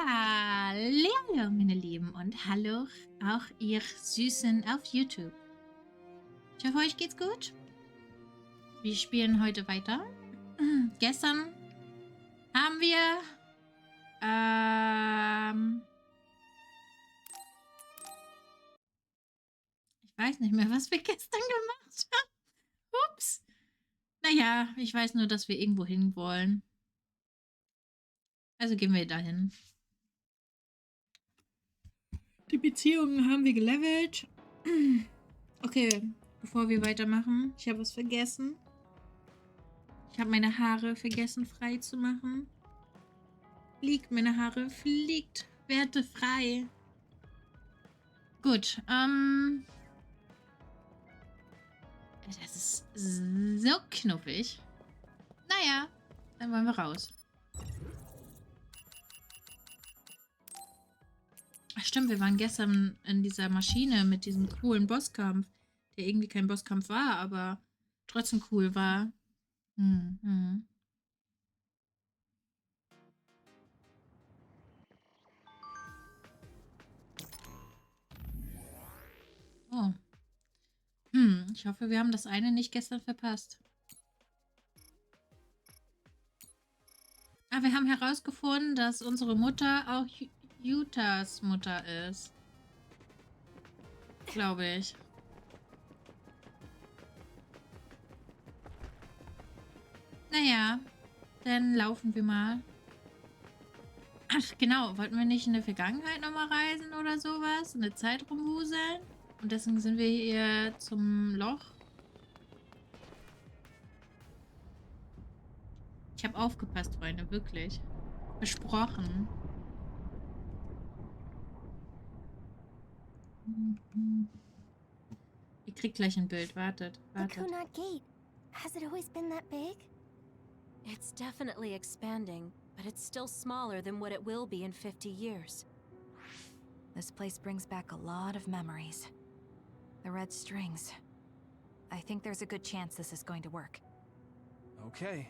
Hallo, meine Lieben, und hallo auch ihr Süßen auf YouTube. Ich hoffe, euch geht's gut. Wir spielen heute weiter. Gestern haben wir ich weiß nicht mehr, was wir gestern gemacht haben. Ups. Naja, ich weiß nur, dass wir irgendwo hin wollen. Also gehen wir dahin. Die Beziehungen haben wir gelevelt. Okay, bevor wir weitermachen, ich habe was vergessen. Ich habe meine Haare vergessen frei zu machen. Fliegt, meine Haare, fliegt. Werte frei. Gut, das ist so knuffig. Naja, dann wollen wir raus. Ach stimmt, wir waren gestern in dieser Maschine mit diesem coolen Bosskampf, der irgendwie kein Bosskampf war, aber trotzdem cool war. Oh. Ich hoffe, wir haben das eine nicht gestern verpasst. Ah, wir haben herausgefunden, dass unsere Mutter auch Jutas Mutter ist. Glaube ich. Naja, dann laufen wir mal. Ach, genau. Wollten wir nicht in der Vergangenheit nochmal reisen oder sowas? Eine Zeit rumwuseln? Und deswegen sind wir hier zum Loch. Ich habe aufgepasst, Freunde. Wirklich. Versprochen. Ihr kriegt gleich ein Bild. Wartet. The Kunad Gate. Has it always been that big? It's definitely expanding, but it's still smaller than what it will be in 50 years. This place brings back a lot of memories. The red strings. I think there's a good chance this is going to work. Okay.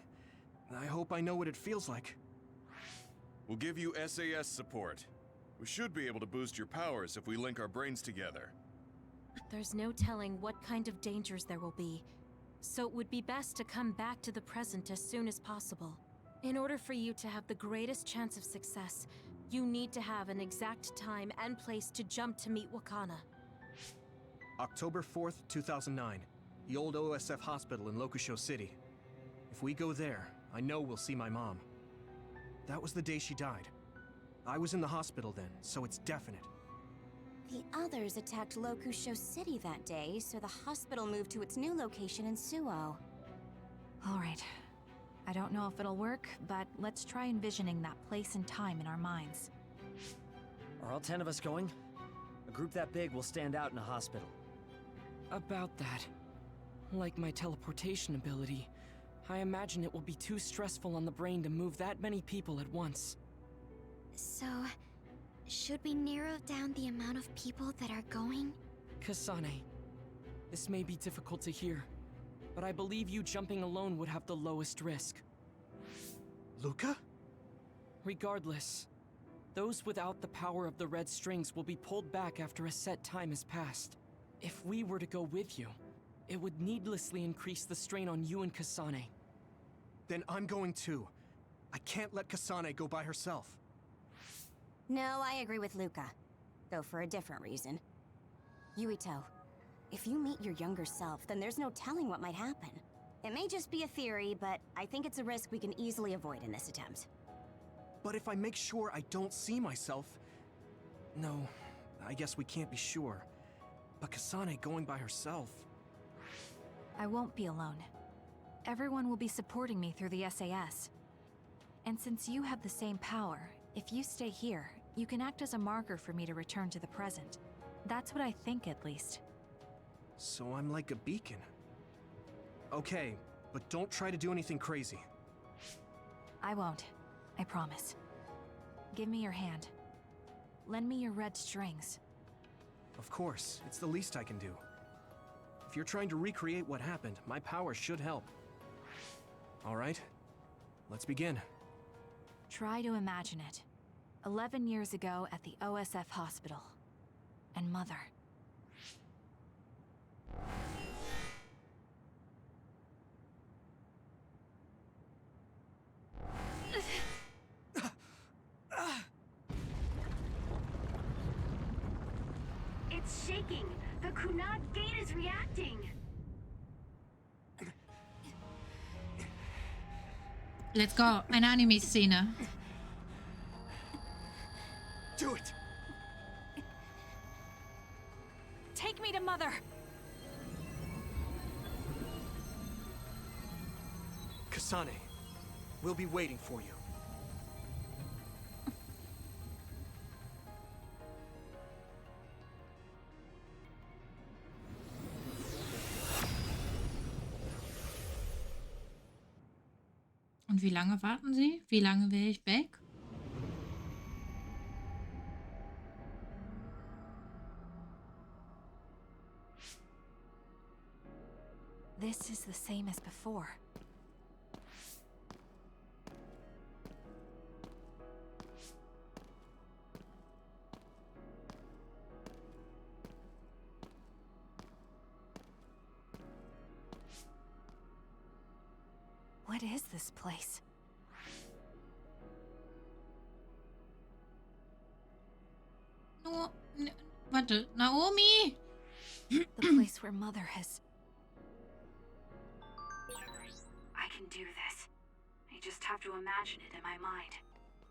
I hope I know what it feels like. We'll give you SAS support. We should be able to boost your powers if we link our brains together. There's no telling what kind of dangers there will be, so it would be best to come back to the present as soon as possible. In order for you to have the greatest chance of success, you need to have an exact time and place to jump to meet Wakana. October 4th, 2009. The old OSF hospital in Lokusho City. If we go there, I know we'll see my mom. That was the day she died. I was in the hospital then, so it's definite. The others attacked Lokusho City that day, so the hospital moved to its new location in Suo. All right. I don't know if it'll work, but let's try envisioning that place and time in our minds. Are all 10 of us going? A group that big will stand out in a hospital. About that. Like my teleportation ability, I imagine it will be too stressful on the brain to move that many people at once. So, should we narrow down the amount of people that are going? Kasane, this may be difficult to hear, but I believe you jumping alone would have the lowest risk. Luca? Regardless, those without the power of the red strings will be pulled back after a set time has passed. If we were to go with you, it would needlessly increase the strain on you and Kasane. Then I'm going too. I can't let Kasane go by herself. No, I agree with Luca. Though for a different reason. Yuito, if you meet your younger self, then there's no telling what might happen. It may just be a theory, but I think it's a risk we can easily avoid in this attempt. But if I make sure I don't see myself... No, I guess we can't be sure. But Kasane going by herself... I won't be alone. Everyone will be supporting me through the SAS. And since you have the same power, if you stay here, you can act as a marker for me to return to the present. That's what I think, at least. So I'm like a beacon. Okay, but don't try to do anything crazy. I won't. I promise. Give me your hand. Lend me your red strings. Of course, it's the least I can do. If you're trying to recreate what happened, my power should help. All right, let's begin. Try to imagine it. 11 years ago at the OSF hospital. And Mother. It's shaking. The Kunad gate is reacting. Let's go. Eine Anime-Szene. Do it! Take me to Mother! Kasane, we'll be waiting for you. Und wie lange warten Sie? Wie lange wäre ich weg? This is the same as before. What is this place? Warte, Naomi? The place where Mother has... I can do this. I just have to imagine it in my mind.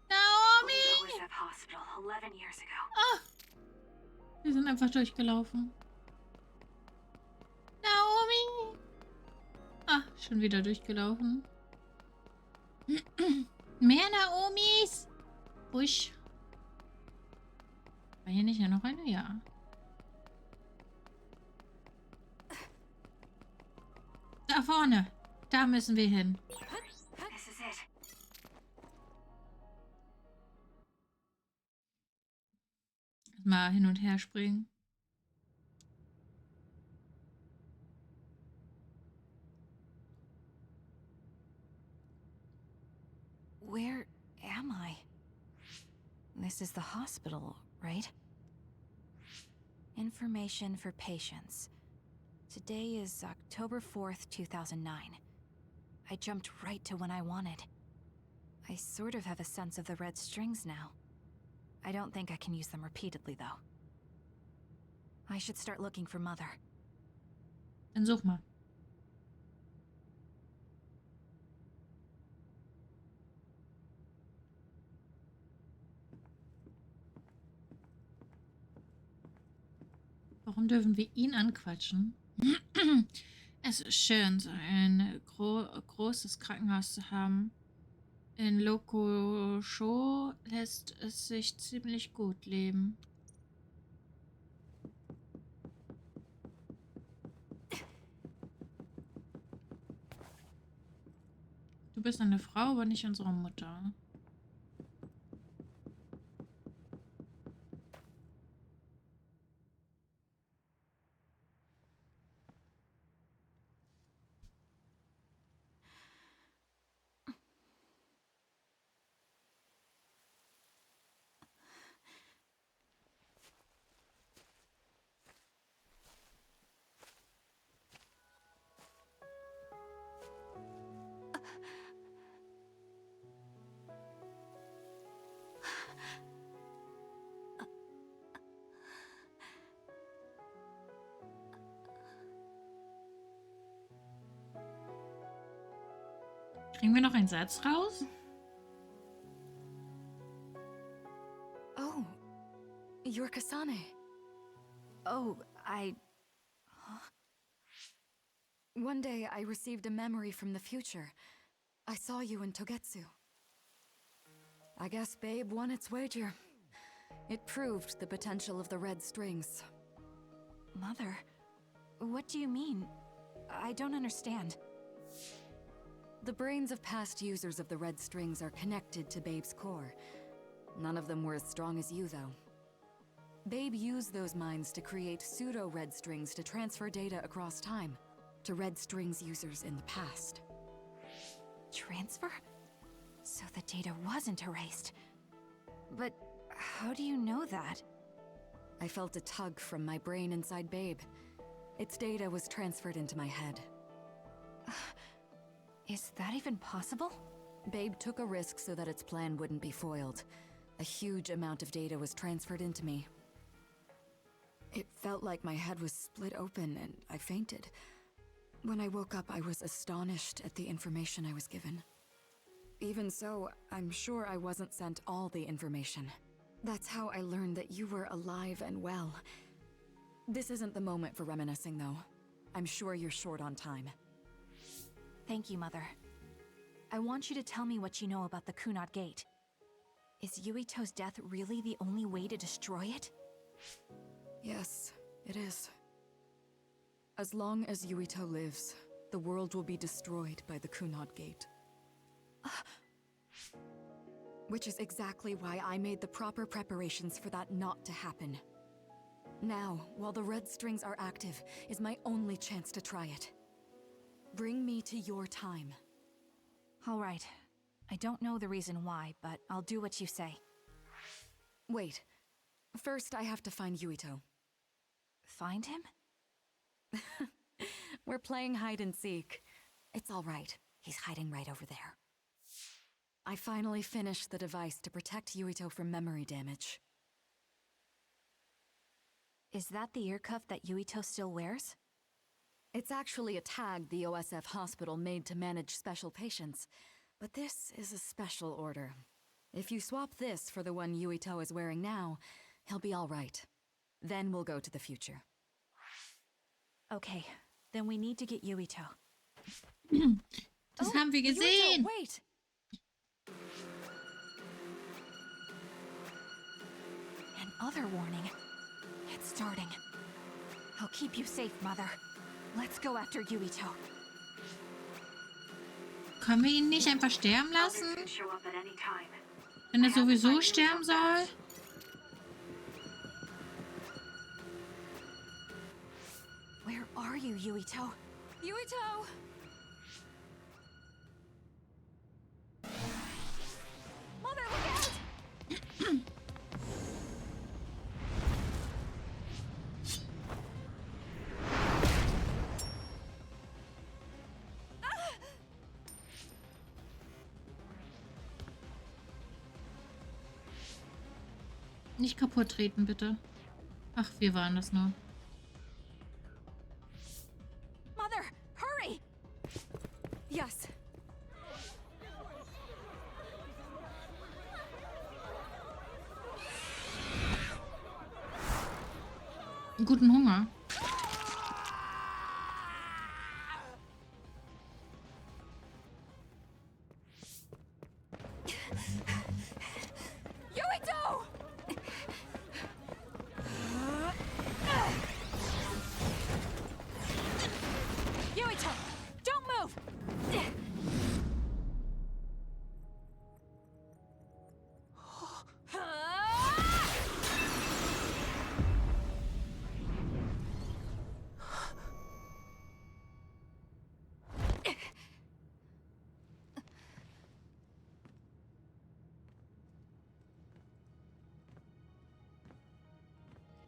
Naomi! OSF Hospital 11 years ago. Ah! Wir sind einfach durchgelaufen. Naomi! Ah, schon wieder durchgelaufen. Mehr Naomis! Busch. War hier nicht noch eine? Ja. Da vorne. Da müssen wir hin. This is it. Mal hin und her springen. Where am I? This is the hospital, right? Information for patients. Today is October 4th, 2009. I jumped right to when I wanted. I sort of have a sense of the red strings now. I don't think I can use them repeatedly, though. I should start looking for Mother. Dann such mal. Warum dürfen wir ihn anquatschen? Es ist schön, so ein großes Krankenhaus zu haben. In Lokusho lässt es sich ziemlich gut leben. Du bist eine Frau, aber nicht unsere Mutter. Kriegen wir noch einen Satz raus? Oh, you're Kasane. Oh, Huh? One day I received a memory from the future. I saw you in Togetsu. I guess Babe won its wager. It proved the potential of the red strings. Mother, what do you mean? I don't understand. The brains of past users of the red strings are connected to Babe's core. None of them were as strong as you, though. Babe used those minds to create pseudo-red strings to transfer data across time to red strings users in the past. Transfer? So the data wasn't erased. But how do you know that? I felt a tug from my brain inside Babe. Its data was transferred into my head. Is that even possible? Babe took a risk so that its plan wouldn't be foiled. A huge amount of data was transferred into me. It felt like my head was split open and I fainted. When I woke up, I was astonished at the information I was given. Even so, I'm sure I wasn't sent all the information. That's how I learned that you were alive and well. This isn't the moment for reminiscing, though. I'm sure you're short on time. Thank you, Mother. I want you to tell me what you know about the Kunad Gate. Is Yuito's death really the only way to destroy it? Yes, it is. As long as Yuito lives, the world will be destroyed by the Kunad Gate. Which is exactly why I made the proper preparations for that not to happen. Now, while the red strings are active, is my only chance to try it. Bring me to your time. All right. I don't know the reason why, but I'll do what you say. Wait. First, I have to find Yuito. Find him? We're playing hide and seek. It's all right. He's hiding right over there. I finally finished the device to protect Yuito from memory damage. Is that the ear cuff that Yuito still wears? It's actually a tag the OSF hospital made to manage special patients. But this is a special order. If you swap this for the one Yuito is wearing now, he'll be all right. Then we'll go to the future. Okay, then we need to get Yuito. Das haben wir gesehen. Yuito, wait! Another warning. It's starting. I'll keep you safe, Mother. Let's go after Yuito. Können wir ihn nicht einfach sterben Others lassen? can show up at any time. Wenn er sowieso sterben soll? Where are you, Yuito? Yuito! Mother, look out! Nicht kaputt treten, bitte. Ach, wir waren das nur. Mother, hurry! Yes. Guten Hunger. Yuito! Yuito, don't move!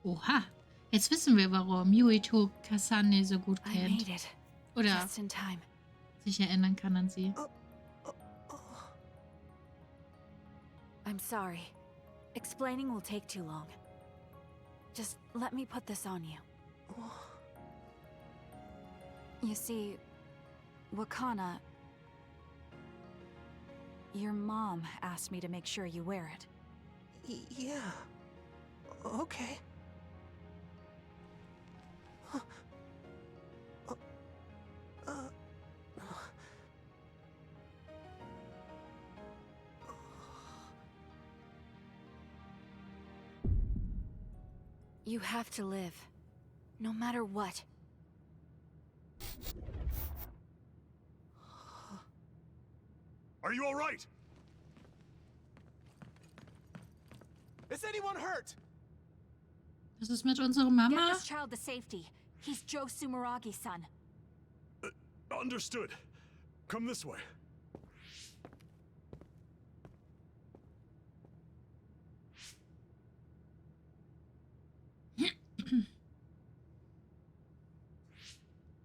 Oha. Jetzt wissen wir, warum Yuito Kasane so gut I kennt. made it. Oder Just in time. sich erinnern kann an sie. I'm sorry. Explaining will take too long. Just let me put this on you. You see, Wakana... Your mom asked me to make sure you wear it. Yeah. Okay. You have to live. No matter what. Are you all right? Is anyone hurt? Was ist mit unserer Get Mama? this child to safety. He's Joe Sumeragi's son. Understood. Come this way.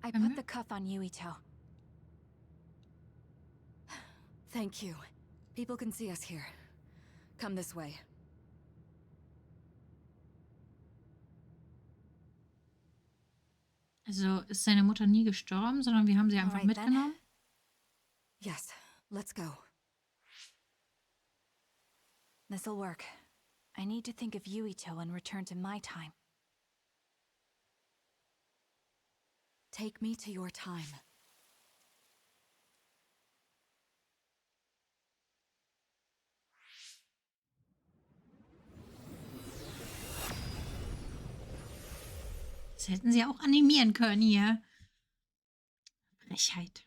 I put the cuff on Yuito. Thank you. People can see us here. Come this way. Also ist seine Mutter nie gestorben, sondern wir haben sie einfach mitgenommen? Yes, let's go. This'll work. I need to think of Yuito and return to my time. Take me to your time. Das hätten sie auch animieren können hier. Frechheit.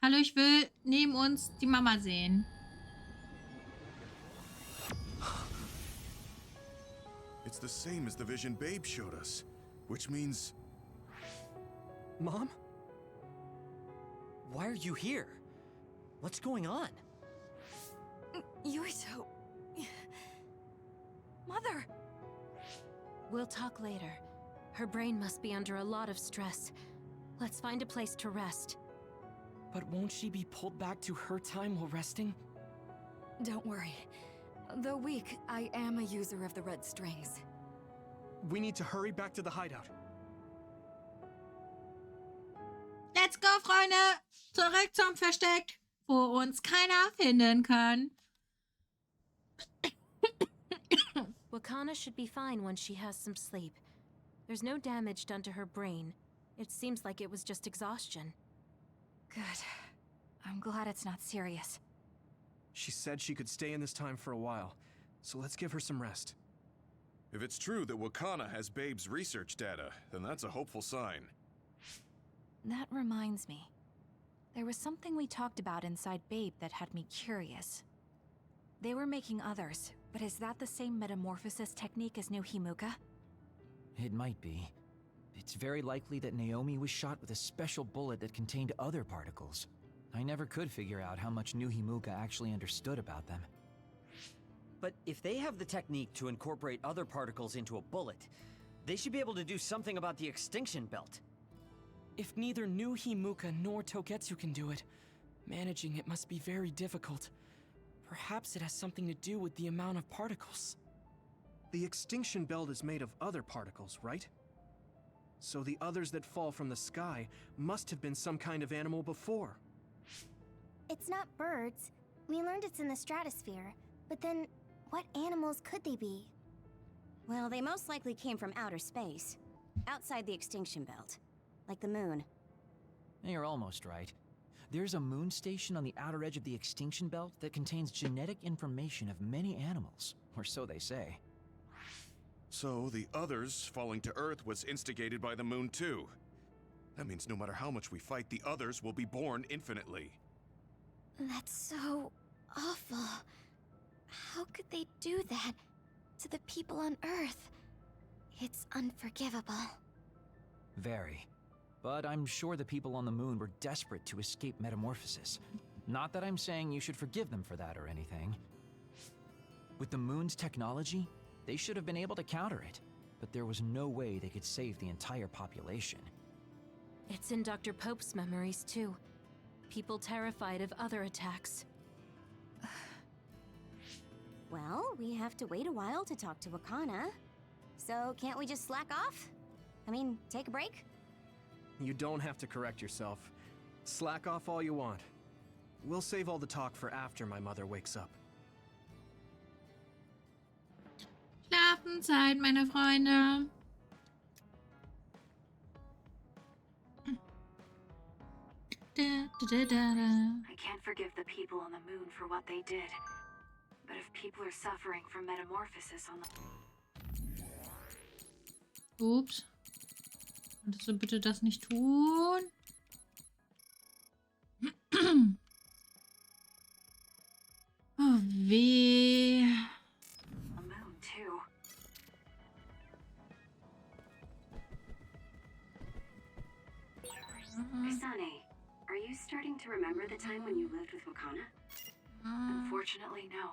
Hallo, ich will neben uns die Mama sehen. It's the same as the vision Babe showed us, which means... Mom? Why are you here? What's going on? Yuito... Mother! We'll talk later. Her brain must be under a lot of stress. Let's find a place to rest. But won't she be pulled back to her time while resting? Don't worry. Though weak, I am a user of the red strings. We need to hurry back to the hideout. Let's go, Freunde! Zurück zum Versteck, wo uns keiner finden kann. Wakana should be fine once she has some sleep. There's no damage done to her brain. It seems like it was just exhaustion. Good. I'm glad it's not serious. She said she could stay in this time for a while, so let's give her some rest. If it's true that Wakana has Babe's research data, then that's a hopeful sign. That reminds me. There was something we talked about inside Babe that had me curious. They were making others, but is that the same metamorphosis technique as New Himuka? It might be. It's very likely that Naomi was shot with a special bullet that contained other particles. I never could figure out how much New Himuka actually understood about them. But if they have the technique to incorporate other particles into a bullet, they should be able to do something about the extinction belt. If neither New Himuka nor Togetsu can do it, managing it must be very difficult. Perhaps it has something to do with the amount of particles. The extinction belt is made of other particles, right? So the others that fall from the sky must have been some kind of animal before. It's not birds. We learned it's in the stratosphere. But then, what animals could they be? Well, they most likely came from outer space. Outside the extinction belt. Like the moon. You're almost right. There's a moon station on the outer edge of the extinction belt that contains genetic information of many animals, or so they say. So the others falling to Earth was instigated by the moon too. That means no matter how much we fight, the others will be born infinitely. That's so awful. How could they do that to the people on Earth? It's unforgivable. Very. But I'm sure the people on the moon were desperate to escape metamorphosis. Not that I'm saying you should forgive them for that or anything. With the moon's technology, they should have been able to counter it, but there was no way they could save the entire population. It's in Dr. Pope's memories, too. People terrified of other attacks. Well, we have to wait a while to talk to Wakana. So can't we just slack off? I mean, take a break? You don't have to correct yourself. Slack off all you want. We'll save all the talk for after my mother wakes up. Schlafenszeit, meine Freunde. I can't forgive the people on the moon for what they did. But if people are suffering from metamorphosis on the... Ups. Könntest du bitte das nicht tun? Oh, weh. A moon, too. Kasane, are you starting to remember the time when you lived with Wakana? Unfortunately, no.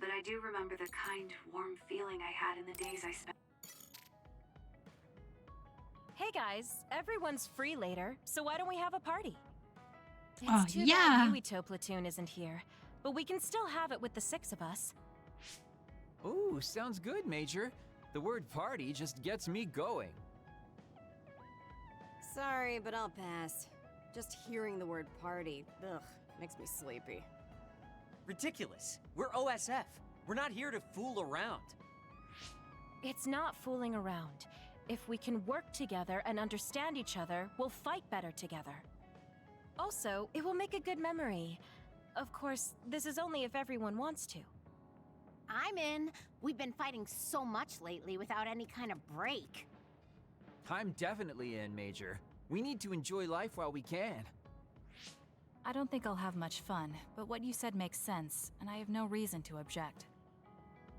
But I do remember the kind, warm feeling I had in the days I spent. Hey guys, everyone's free later, so why don't we have a party? It's Oh, too yeah. bad Yuito platoon isn't here, but we can still have it with the 6 of us. Ooh, sounds good, Major. The word party just gets me going. Sorry, but I'll pass. Just hearing the word party, ugh, makes me sleepy. Ridiculous. We're OSF. We're not here to fool around. It's not fooling around. If we can work together and understand each other, we'll fight better together. Also, it will make a good memory. Of course, this is only if everyone wants to. I'm in. We've been fighting so much lately without any kind of break. I'm definitely in, Major. We need to enjoy life while we can. I don't think I'll have much fun, but what you said makes sense, and I have no reason to object.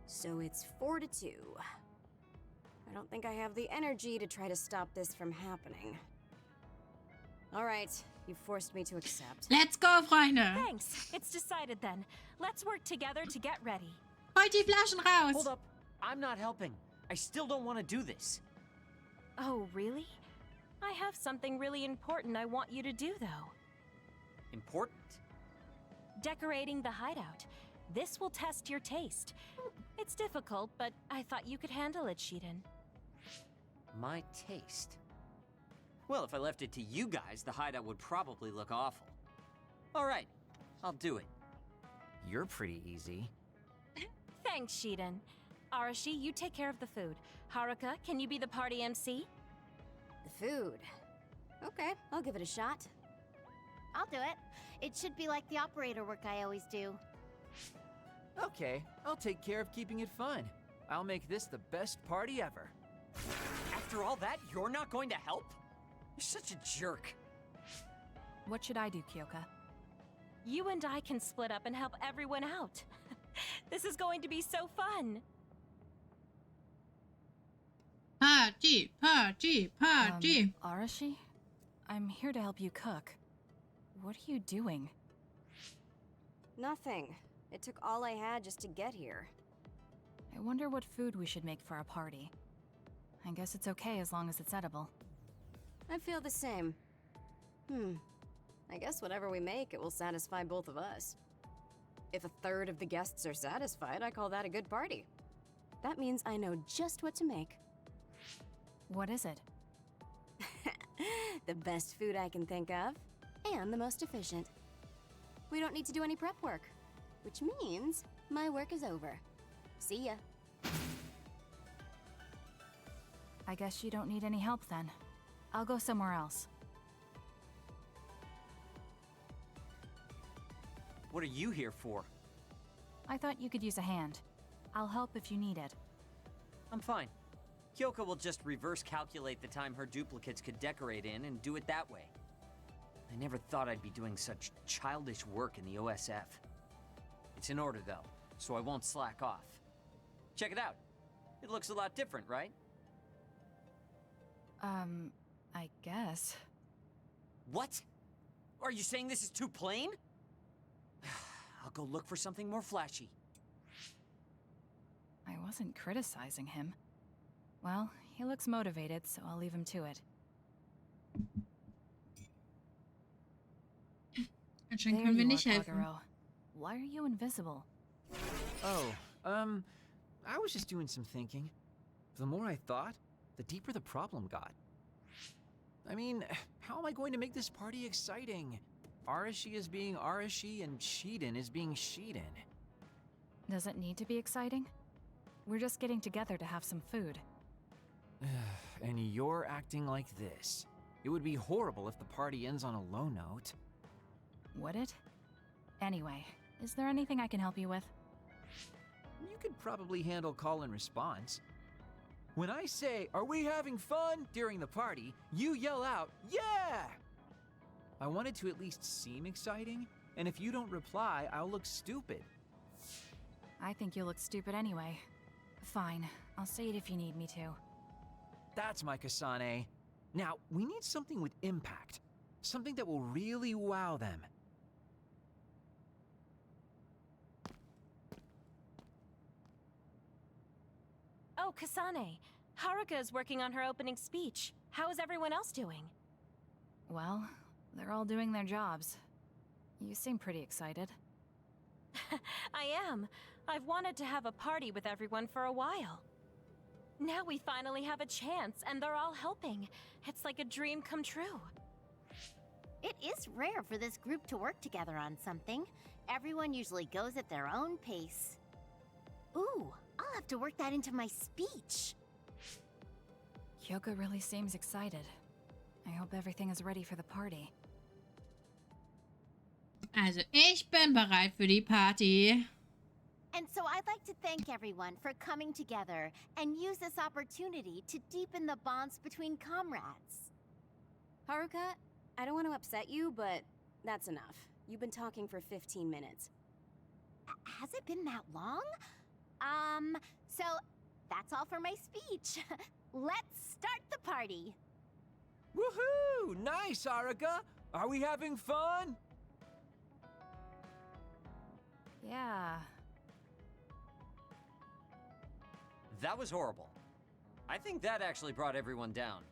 So it's 4 to 2. I don't think I have the energy to try to stop this from happening. Alright, you forced me to accept. Let's go, Freunde. Thanks. It's decided then. Let's work together to get ready. Holt die Flaschen raus. Hold up. I'm not helping. I still don't want to do this. Oh, really? I have something really important I want you to do, though. Important? Decorating the hideout. This will test your taste. It's difficult, but I thought you could handle it, Shiden. My taste? Well, if I left it to you guys, the hideout would probably look awful. Alright, I'll do it. You're pretty easy. Thanks, Shiden. Arashi, you take care of the food. Haruka, can you be the party MC? The food. Okay, I'll give it a shot. I'll do it. It should be like the operator work I always do. Okay, I'll take care of keeping it fun. I'll make this the best party ever. After all that, you're not going to help? You're such a jerk. What should I do, Kyoka? You and I can split up and help everyone out. This is going to be so fun. Party, party, party. Arashi? I'm here to help you cook. What are you doing? Nothing. It took all I had just to get here. I wonder what food we should make for our party. I guess it's okay as long as it's edible. I feel the same. I guess whatever we make, it will satisfy both of us. If a third of the guests are satisfied, I call that a good party. That means I know just what to make. What is it? The best food I can think of, and the most efficient. We don't need to do any prep work, which means my work is over. See ya. I guess you don't need any help then. I'll go somewhere else. What are you here for? I thought you could use a hand. I'll help if you need it. I'm fine. Kyoka will just reverse calculate the time her duplicates could decorate in and do it that way. I never thought I'd be doing such childish work in the OSF. It's in order though, so I won't slack off. Check it out. It looks a lot different, right? I guess. What? Are you saying this is too plain? I'll go look for something more flashy. I wasn't criticizing him. Well, he looks motivated, so I'll leave him to it. Anscheinend There können wir you nicht are, helfen. Kagero. Why are you invisible? Oh, I was just doing some thinking. The more I thought, the deeper the problem got. I mean, how am I going to make this party exciting? Arashi is being Arashi and Shiden is being Shiden. Does it need to be exciting? We're just getting together to have some food. And you're acting like this. It would be horrible if the party ends on a low note. Would it? Anyway, is there anything I can help you with? You could probably handle call and response. When I say, "Are we having fun?" during the party, you yell out, "Yeah!" I want it to at least seem exciting, and if you don't reply, I'll look stupid. I think you look stupid anyway. Fine, I'll say it if you need me to. That's my Kasane. Now, we need something with impact. Something that will really wow them. Oh, Kasane. Haruka is working on her opening speech. How is everyone else doing? Well, they're all doing their jobs. You seem pretty excited. I am. I've wanted to have a party with everyone for a while. Now we finally have a chance, and they're all helping. It's like a dream come true. It is rare for this group to work together on something. Everyone usually goes at their own pace. Ooh, I'll have to work that into my speech. Kyoka really seems excited. I hope everything is ready for the party. Also, ich bin bereit für die Party. And so I'd like to thank everyone for coming together and use this opportunity to deepen the bonds between comrades. Haruka, I don't want to upset you, but that's enough. You've been talking for 15 minutes. Has it been that long? So that's all for my speech. Let's start the party. Woohoo! Nice, Haruka! Are we having fun? Yeah. That was horrible. I think that actually brought everyone down.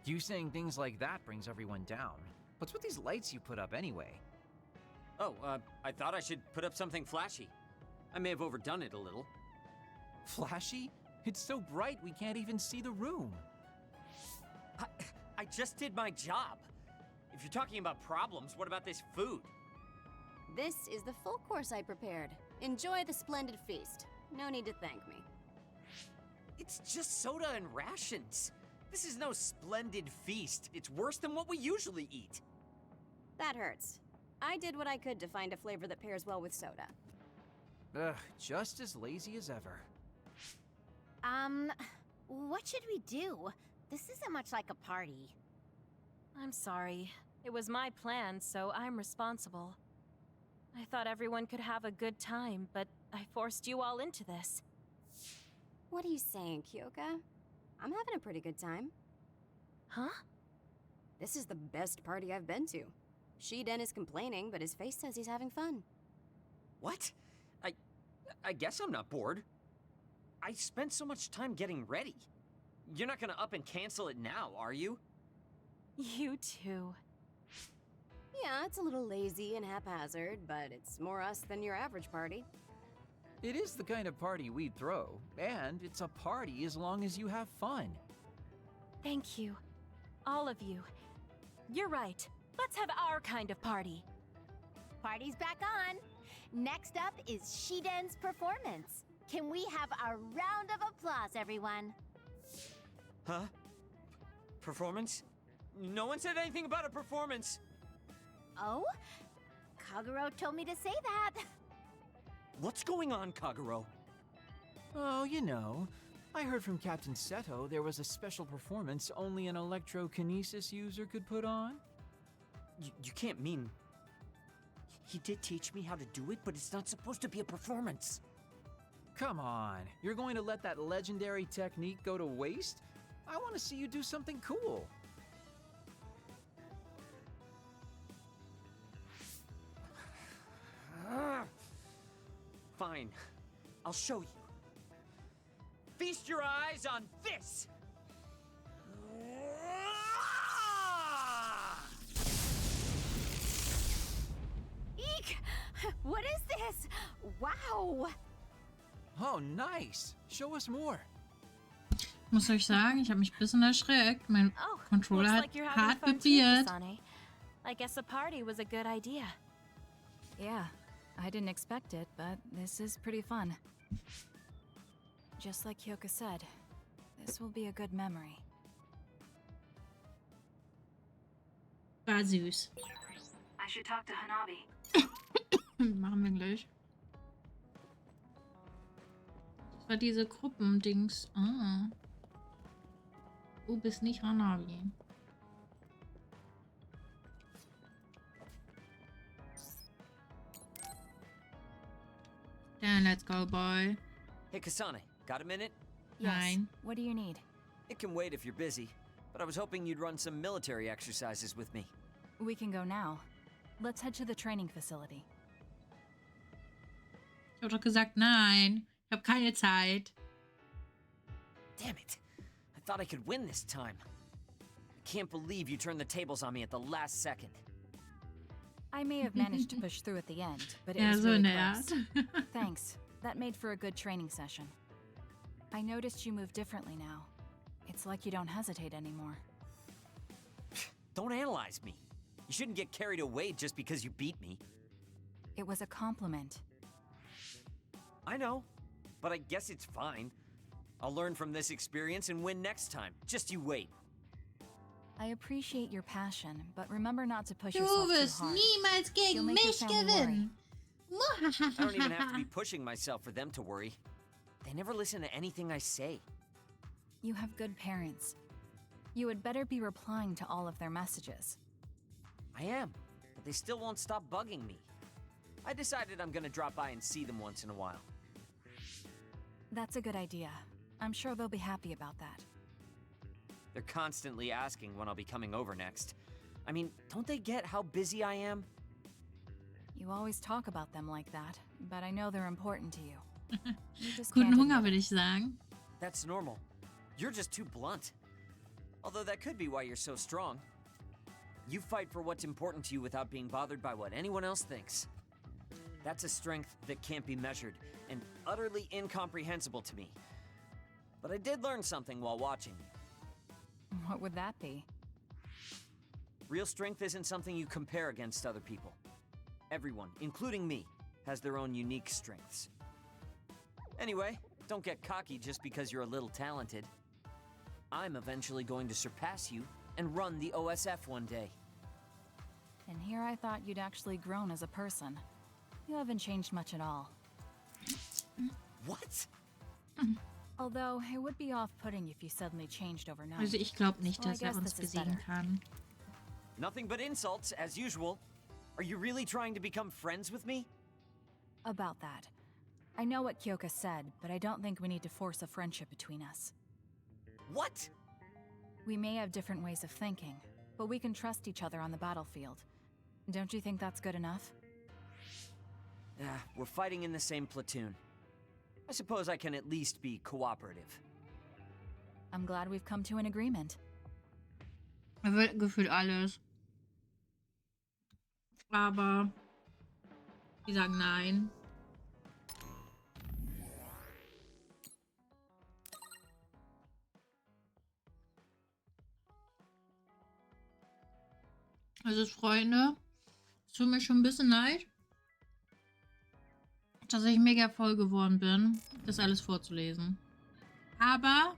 You saying things like that brings everyone down. What's with these lights you put up anyway? Oh, I thought I should put up something flashy. I may have overdone it a little. Flashy? It's so bright we can't even see the room. I just did my job. If you're talking about problems, what about this food? This is the full course I prepared. Enjoy the splendid feast. No need to thank me. It's just soda and rations. This is no splendid feast. It's worse than what we usually eat. That hurts. I did what I could to find a flavor that pairs well with soda. Ugh, just as lazy as ever. What should we do? This isn't much like a party. I'm sorry. It was my plan, so I'm responsible. I thought everyone could have a good time, but I forced you all into this. What are you saying, Kyoka? I'm having a pretty good time. Huh? This is the best party I've been to. Shiden is complaining, but his face says he's having fun. What? I guess I'm not bored. I spent so much time getting ready. You're not gonna up and cancel it now, are you? You too. Yeah, it's a little lazy and haphazard, but it's more us than your average party. It is the kind of party we'd throw, and it's a party as long as you have fun. Thank you. All of you. You're right. Let's have our kind of party. Party's back on. Next up is Shiden's performance. Can we have a round of applause, everyone? Huh? Performance? No one said anything about a performance. Oh? Kaguro told me to say that. What's going on, Kaguro? Oh, you know, I heard from Captain Seto there was a special performance only an electrokinesis user could put on. You can't mean... He did teach me how to do it, but it's not supposed to be a performance. Come on, you're going to let that legendary technique go to waste? I want to see you do something cool. Fine, I'll show you. Feast your eyes on this! Eek! What is this? Wow! Oh, nice. Show us more. Ich muss euch sagen, ich habe mich ein bisschen erschreckt. Mein Oh, Controller looks hat like you're having hart fun too, vibriert. Kasane. I guess a party was a good idea. Yeah, I didn't expect it, but this is pretty fun. Just like Kyoka said, this will be a good memory. War süß. I should talk to Hanabi. Machen wir gleich. Das war diese Gruppendings. Ah. Du bist nicht Hanabi. Then let's go, boy. Hey, Kasane, got a minute? Yes. Nine. What do you need? It can wait if you're busy, but I was hoping you'd run some military exercises with me. We can go now. Let's head to the training facility. Ich hab doch gesagt, nein. Ich habe keine Zeit. Damn it. I thought I could win this time. I can't believe you turned the tables on me at the last second. I may have managed to push through at the end, but it Ja, was so really in der close. Art. Thanks. That made for a good training session. I noticed you move differently now. It's like you don't hesitate anymore. Don't analyze me. You shouldn't get carried away just because you beat me. It was a compliment. I know, but I guess it's fine. I'll learn from this experience and win next time. Just you wait. I appreciate your passion, but remember not to push Du yourself too wirst hard. niemals You'll gegen make your mich family gewinnen. I don't even have to be pushing myself for them to worry. They never listen to anything I say. You have good parents. You had better be replying to all of their messages. I am, but they still won't stop bugging me. I decided I'm gonna drop by and see them once in a while. That's a good idea. I'm sure they'll be happy about that. They're constantly asking when I'll be coming over next. I mean, don't they get how busy I am? You always talk about them like that, but I know they're important to you. You just Guten can't Hunger, admit würde it. ich sagen. That's normal. You're just too blunt. Although that could be why you're so strong. You fight for what's important to you without being bothered by what anyone else thinks. That's a strength that can't be measured and utterly incomprehensible to me. But I did learn something while watching you. What would that be? Real strength isn't something you compare against other people. Everyone, including me, has their own unique strengths. Anyway, don't get cocky just because you're a little talented. I'm eventually going to surpass you and run the OSF one day. And here I thought you'd actually grown as a person. You haven't changed much at all. What? Although, it would be off-putting if you suddenly changed overnight. Also ich glaube nicht, Well, I dass guess uns this is besiegen better. kann. Nothing but insults, as usual. Are you really trying to become friends with me? About that. I know what Kyoka said, but I don't think we need to force a friendship between us. What? We may have different ways of thinking, but we can trust each other on the battlefield. Don't you think that's good enough? We're fighting in the same platoon. I suppose I can at least be cooperative. I'm glad we've come to an agreement. Er will gefühlt alles. Aber die sagen nein. Also Freunde, es tut mir schon ein bisschen leid, dass ich mega voll geworden bin, das alles vorzulesen. Aber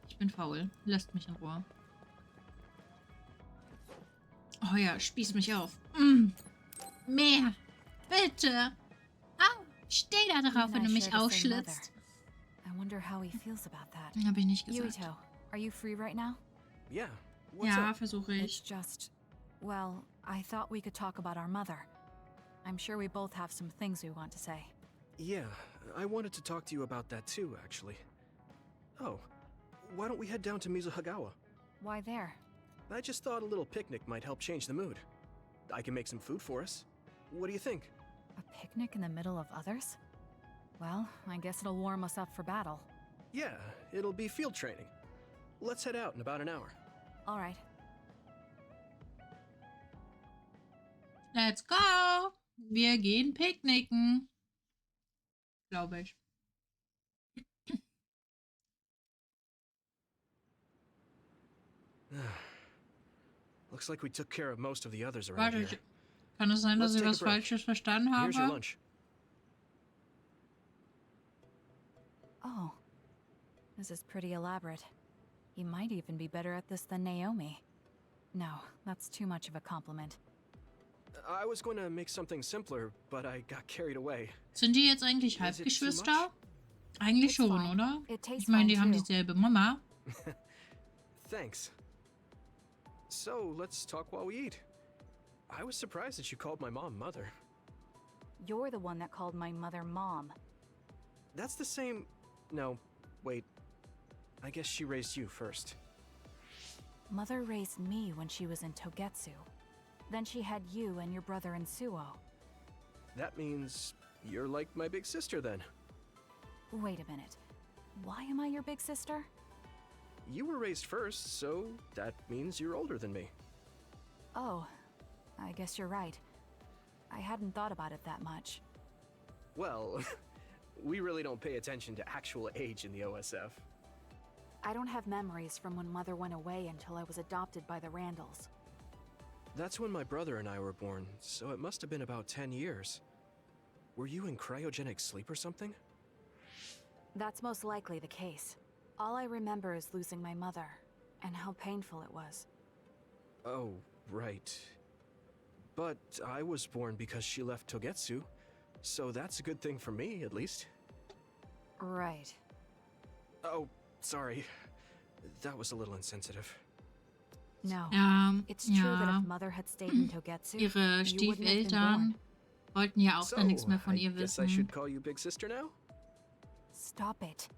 ich bin faul. Lasst mich in Ruhe. Oh ja, spieß mich auf. Mehr. Bitte. Au, steh da drauf, wenn du mich ausschlitzt. I wonder how he feels about that. Hab ich nicht gesagt. Yuito, are you free right now? Yeah. What's Ja, up? versuche It's ich. just, well, I thought we could talk about our mother. I'm sure we both have some things we want to say. Yeah, I wanted to talk to you about that too, actually. Oh, why don't we head down to Mizuhagawa? Why there? I just thought a little picnic might help change the mood. I can make some food for us. What do you think? A picnic in the middle of others? Well, I guess it'll warm us up for battle. Yeah, it'll be field training. Let's head out in about an hour. All right. Let's go. Wir gehen picknicken. Glaube ich. Looks like we took care of most of the others around Warte, here. kann es sein, dass Let's ich take a was break. Falsches verstanden Here's your habe? lunch. Oh. This is pretty elaborate. He might even be better at this than Naomi. No, that's too much of a compliment. I was going to make something simpler, but I got carried away. Sind die jetzt eigentlich Is it too Halbgeschwister? much? Eigentlich It's schon, fine. oder? It tastes Ich meine, fine die haben too. dieselbe Mama. Thanks. So, let's talk while we eat. I was surprised that you called my mom Mother. You're the one that called my mother Mom. That's the same... No, wait. I guess she raised you first. Mother raised me when she was in Togetsu. Then she had you and your brother in Suo. That means you're like my big sister then. Wait a minute. Why am I your big sister? you were raised first, so that means you're older than me. Oh, I guess you're right. I hadn't thought about it that much. Well, we really don't pay attention to actual age in the OSF. I don't have memories from when Mother went away until I was adopted by the Randalls. That's when my brother and I were born, so it must have been about 10 years. Were you in cryogenic sleep or something? That's most likely the case. All I remember is losing my mother, and how painful it was. Oh, right. But I was born because she left Togetsu, so that's a good thing for me, at least. Right. Oh, sorry. That was a little insensitive. No. It's true that Ja. if Mother had stayed in Togetsu, Ihre you wouldn't have been Stiefeltern born. wollten ja auch dann nichts mehr von I ihr guess I wissen. should call you Big Sister now? Stop it.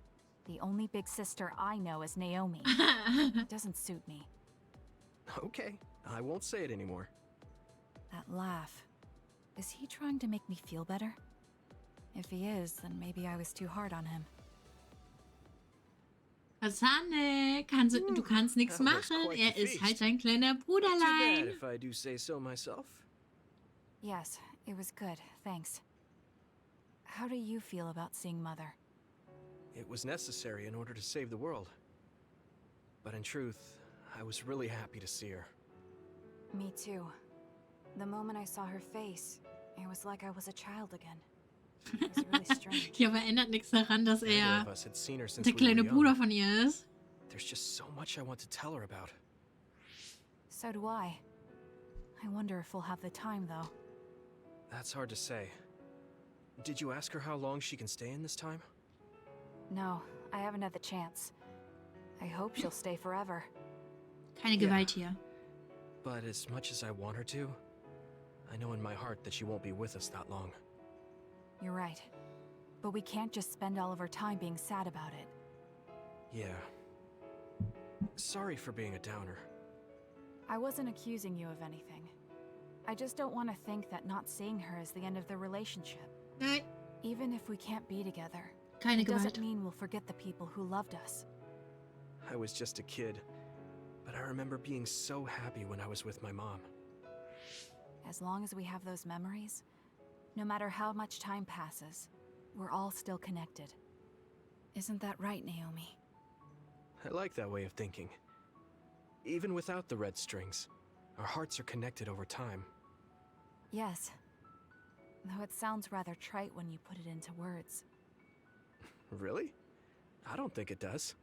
The only big sister I know is Naomi. It doesn't suit me. Okay, I won't say it anymore. That laugh. Is he trying to make me feel better? If he is, then maybe I was too hard on him. Hasane, du kannst nichts that was machen. quite Er the ist halt feast. dein kleiner Too bad Bruderlein. if I do say so myself. Yes, it was good, thanks. How do you feel about seeing Mother? It was necessary in order to save the world. But in truth, I was really happy to see her. Me too. The moment I saw her face, it was like I was a child again. It was really strange. Ja, aber ändert nichts daran, dass Neither er of us had seen her since der we kleine were Bruder young. von ihr ist. There's just so much I want to tell her about. So do I. I wonder if we'll have the time, though. That's hard to say. Did you ask her how long she can stay in this time? No, I haven't had the chance. I hope she'll stay forever. Keine Ja. Gewalt hier. But as much as I want her to, I know in my heart that she won't be with us that long. You're right. But we can't just spend all of our time being sad about it. Yeah. Sorry for being a downer. I wasn't accusing you of anything. I just don't want to think that not seeing her is the end of the relationship. Nein, Even if we can't be together, keine it doesn't Gewalt. mean we'll forget the people who loved us. I was just a kid, but I remember being so happy when I was with my mom. As long as we have those memories, no matter how much time passes, we're all still connected. Isn't that right, Naomi? I like that way of thinking. Even without the red strings, our hearts are connected over time. Yes. Though it sounds rather trite when you put it into words. Really? I don't think it does.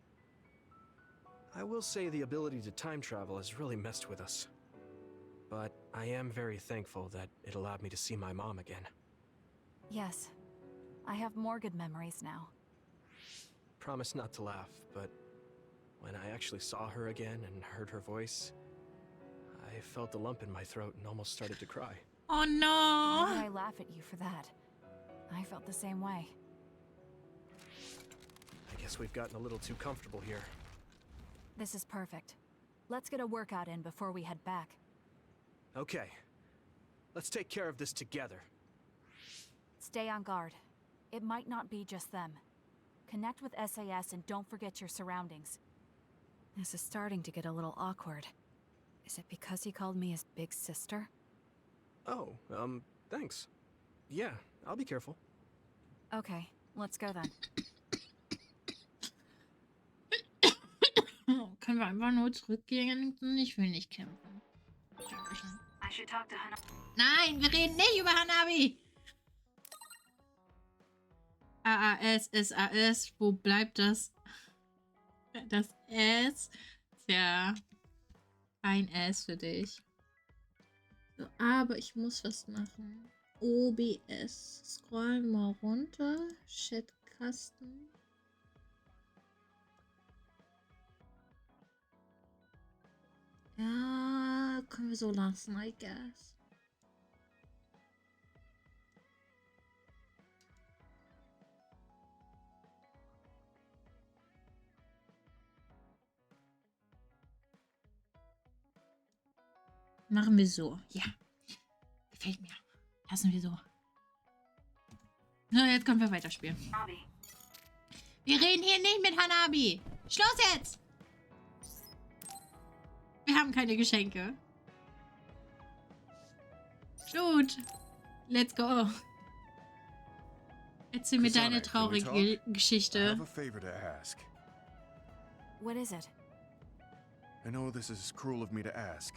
I will say the ability to time travel has really messed with us. But I am very thankful that it allowed me to see my mom again. Yes. I have more good memories now. Promise not to laugh, but when I actually saw her again and heard her voice, I felt a lump in my throat and almost started to cry. Oh Why no! would I laugh at you for that? I felt the same way. I guess we've gotten a little too comfortable here. This is perfect. Let's get a workout in before we head back. Okay. Let's take care of this together. Stay on guard. It might not be just them. Connect with SAS and don't forget your surroundings. This is starting to get a little awkward. Is it because he called me his big sister? Oh, thanks. Yeah, I'll be careful. Okay, let's go then. Können wir einfach nur zurückgehen? Ich will nicht kämpfen. Dankeschön. I should talk to Hana. Nein, wir reden nicht über Hanabi. AAS, SAS, wo bleibt das? Das S. Tja, ein S für dich. So, aber ich muss was machen. OBS. Scrollen mal runter. Chatkasten. Ja, können wir so lassen, I guess. Machen wir so. Ja. Gefällt mir. Lassen wir so. So, jetzt können wir weiterspielen. Robbie, Wir reden hier nicht mit Hanabi. Schluss jetzt! Wir haben keine Geschenke. Gut. Let's go. Erzähl mir deine traurige Geschichte. I have a favor to ask. What is it? I know this is cruel of me to ask,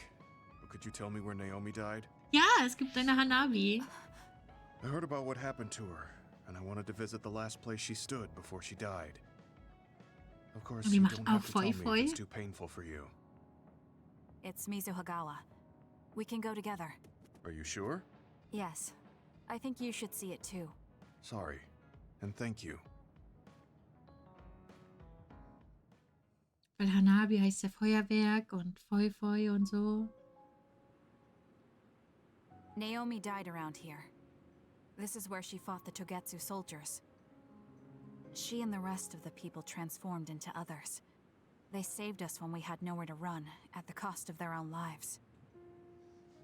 but could you tell me where Naomi died? Ja, es gibt eine Hanabi. I heard about what happened to her, and I wanted to visit the last place she stood before she died. Of course, Und die you macht don't auch have to tell me if Foi-Foi. it's too painful for you. It's Mizuhagawa. We can go together. Are you sure? Yes. I think you should see it too. Sorry, and thank you. Weil Hanabi heißt ja Feuerwerk und Foi-Foi und so. Naomi died around here. This is where she fought the Togetsu soldiers. She and the rest of the people transformed into others. They saved us when we had nowhere to run, at the cost of their own lives.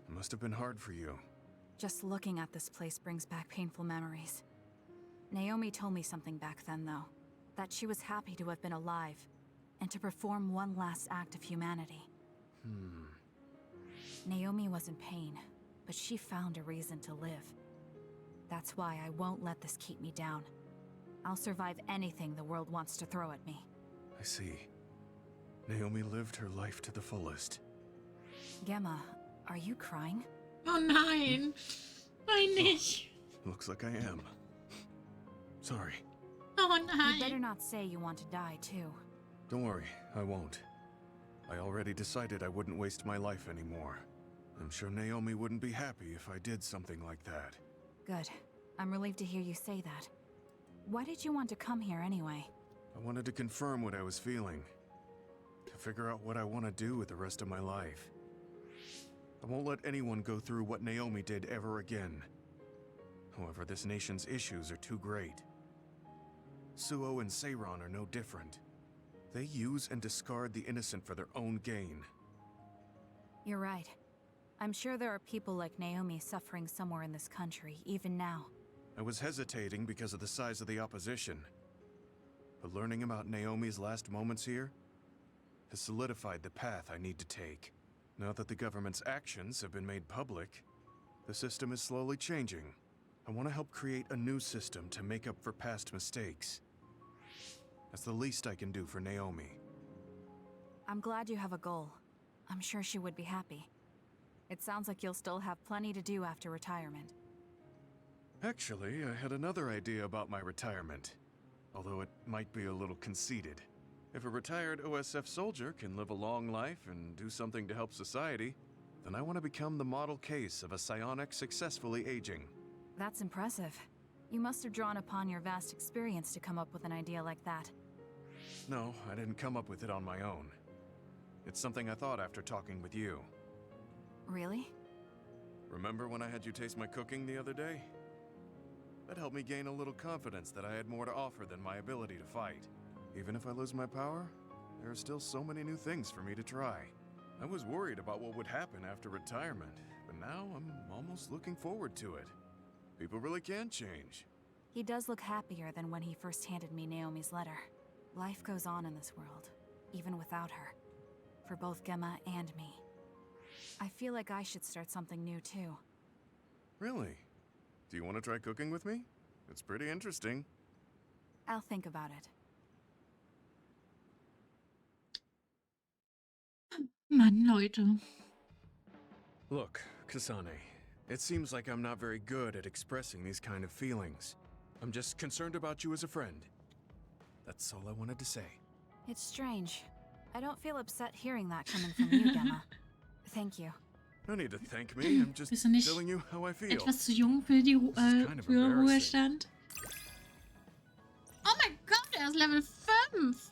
It must have been hard for you. Just looking at this place brings back painful memories. Naomi told me something back then, though. That she was happy to have been alive, and to perform one last act of humanity. Naomi was in pain, but she found a reason to live. That's why I won't let this keep me down. I'll survive anything the world wants to throw at me. I see. Naomi lived her life to the fullest. Gemma, are you crying? Oh nein. Nein, nicht. Looks like I am. Sorry. Oh You better nein. not say you want to die, too. Don't worry, I won't. I already decided I wouldn't waste my life anymore. I'm sure Naomi wouldn't be happy if I did something like that. Good. I'm relieved to hear you say that. Why did you want to come here anyway? I wanted to confirm what I was feeling. To figure out what I want to do with the rest of my life. I won't let anyone go through what Naomi did ever again. However, this nation's issues are too great. Suo and Seiron are no different. They use and discard the innocent for their own gain. You're right. I'm sure there are people like Naomi suffering somewhere in this country, even now. I was hesitating because of the size of the opposition. But learning about Naomi's last moments here has solidified the path I need to take. Now that the government's actions have been made public, the system is slowly changing. I want to help create a new system to make up for past mistakes. That's the least I can do for Naomi. I'm glad you have a goal. I'm sure she would be happy. It sounds like you'll still have plenty to do after retirement. Actually, I had another idea about my retirement. Although it might be a little conceited. If a retired OSF soldier can live a long life and do something to help society, then I want to become the model case of a psionic successfully aging. That's impressive. You must have drawn upon your vast experience to come up with an idea like that. No, I didn't come up with it on my own. It's something I thought after talking with you. Really? Remember when I had you taste my cooking the other day? That helped me gain a little confidence that I had more to offer than my ability to fight. Even if I lose my power, there are still so many new things for me to try. I was worried about what would happen after retirement, but now I'm almost looking forward to it. People really can change. He does look happier than when he first handed me Naomi's letter. Life goes on in this world, even without her. For both Gemma and me. I feel like I should start something new too. Really? Do you want to try cooking with me? It's pretty interesting. I'll think about it. Mann, Leute. Look, Kasane, it seems like I'm not very good at expressing these kind of feelings. I'm just concerned about you as a friend. That's all I wanted to say. It's strange. I don't feel upset hearing that coming from you, Gemma. Thank you. No need to thank me. I'm just Bist du nicht telling you how I feel. etwas zu jung für die kind of für embarrassing. Ruhestand? Oh mein Gott, er ist Level 5.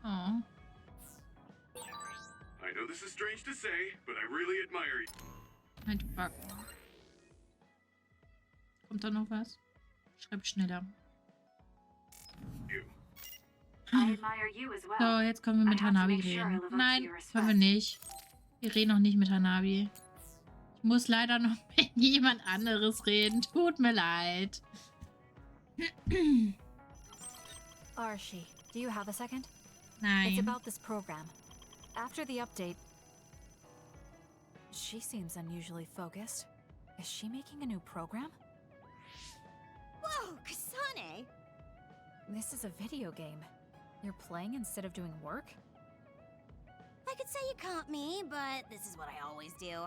Oh. I know this is strange to say, but I really admire you. Halt die Backen. Kommt da noch was? Schreib schneller. I admire you as well. So, jetzt können wir mit I have to Hanabi make sure I reden. live up to Nein, your können wir respect. nicht. Wir reden noch nicht mit Hanabi. Ich muss leider noch mit jemand anderes reden. Tut mir leid. Archie, do you have a second? It's Nein. about this program. After the update, She seems unusually focused. Is she making a new program? Whoa, Kasane! This is a video game. You're playing instead of doing work? I could say you caught me, but this is what I always do.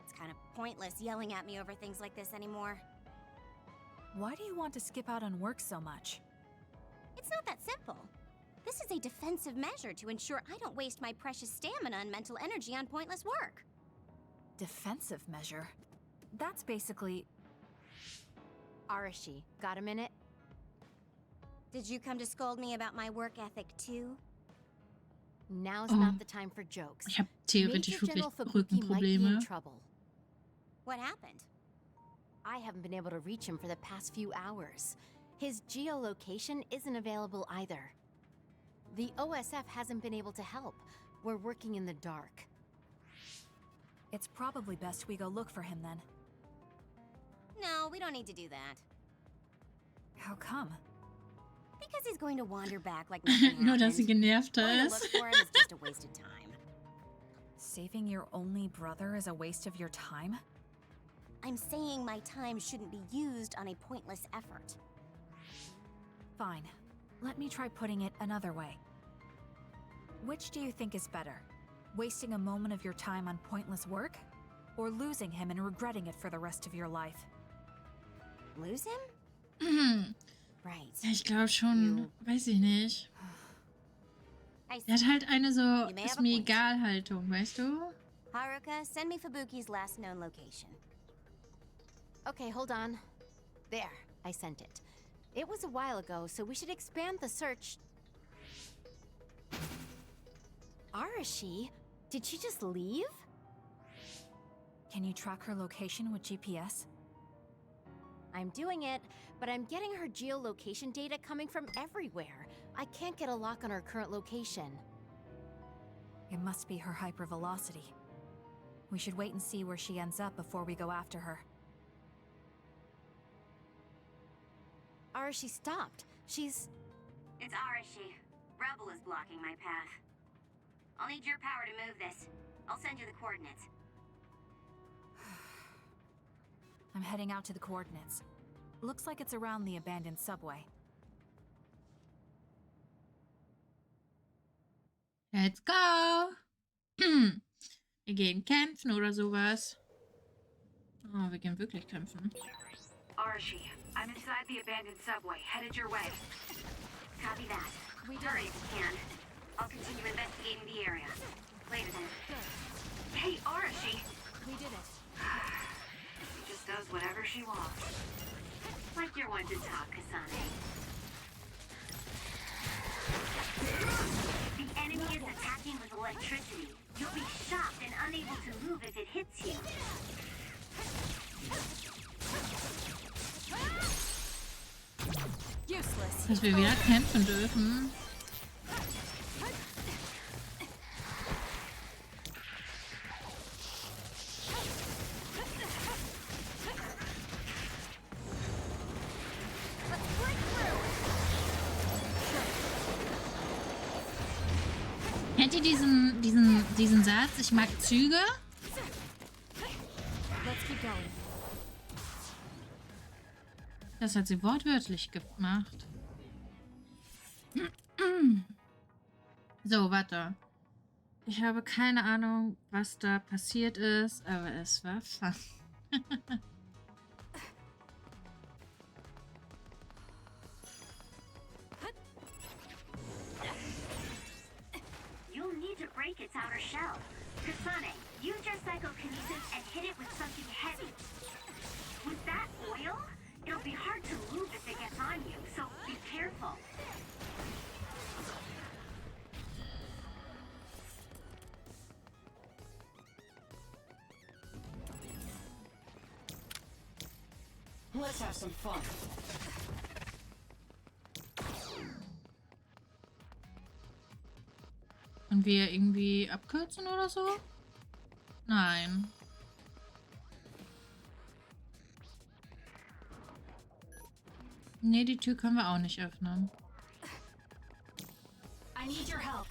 It's kind of pointless yelling at me over things like this anymore. Why do you want to skip out on work so much? It's not that simple. This is a defensive measure to ensure I don't waste my precious stamina and mental energy on pointless work. Defensive measure? That's basically... Arashi, got a minute? Did you come to scold me about my work ethic too? Now's not the time for jokes. Ich habe theoretisch Major wirklich General Fubuki might be in Rückenprobleme. trouble. What happened? I haven't been able to reach him for the past few hours. His geolocation isn't available either. The OSF hasn't been able to help. We're working in the dark. It's probably best we go look for him then. No, we don't need to do that. How come? Because he's going to wander back like nothing happened. Nur, dass sie genervt Going to ist. look for him is just a waste of time. Saving your only brother is a waste of your time? I'm saying my time shouldn't be used on a pointless effort. Fine. Let me try putting it another way. Which do you think is better? Wasting a moment of your time on pointless work? Or losing him and regretting it for the rest of your life? Lose him? Mhm. Right. Ja, ich glaube schon, weiß ich nicht. I Er hat halt eine so, You may ist have a mir point. egal Haltung, weißt du? Haruka, send me Fubuki's last known location. Okay, hold on. There, I sent it. It was a while ago, so we should expand the search. Arashi? Did she just leave? Can you track her location with GPS? I'm doing it, but I'm getting her geolocation data coming from everywhere. I can't get a lock on her current location. It must be her hypervelocity. We should wait and see where she ends up before we go after her. Arashi stopped. She's... It's Arashi. Rebel is blocking my path. I'll need your power to move this. I'll send you the coordinates. I'm heading out to the coordinates. Looks like it's around the abandoned subway. Let's go! Wir gehen kämpfen oder sowas. Oh, wir gehen wirklich kämpfen. Arashi, I'm inside the abandoned subway, headed your way. Copy that. Hurry if you can. I'll continue investigating the area. Later then. Hey, Arashi! We did it. She just does whatever she wants. Like you're one to talk, Kasane. The enemy is attacking with electricity. You'll be shocked and unable to move if it hits you. Useless. Dass wir wieder kämpfen dürfen. Kennt ihr diesen Satz? Ich mag Züge. Let's keep going. Das hat sie wortwörtlich gemacht. So, warte. Ich habe keine Ahnung, was da passiert ist, aber es war fun. You'll need to break its outer shell. Kasane, use your psychokinesis and hit it with something heavy. With that oil, it'll be hard to move if it gets on you, so be careful. Let's have some fun. Und wir irgendwie abkürzen oder so? Nein. Nee, die Tür können wir auch nicht öffnen. I need your help.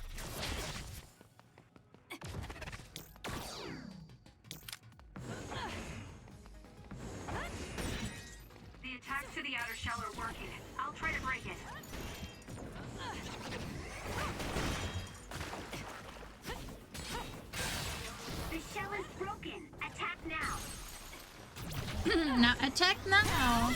the outer shell are working. I'll try to break it. The shell is broken. Attack now. Now attack now.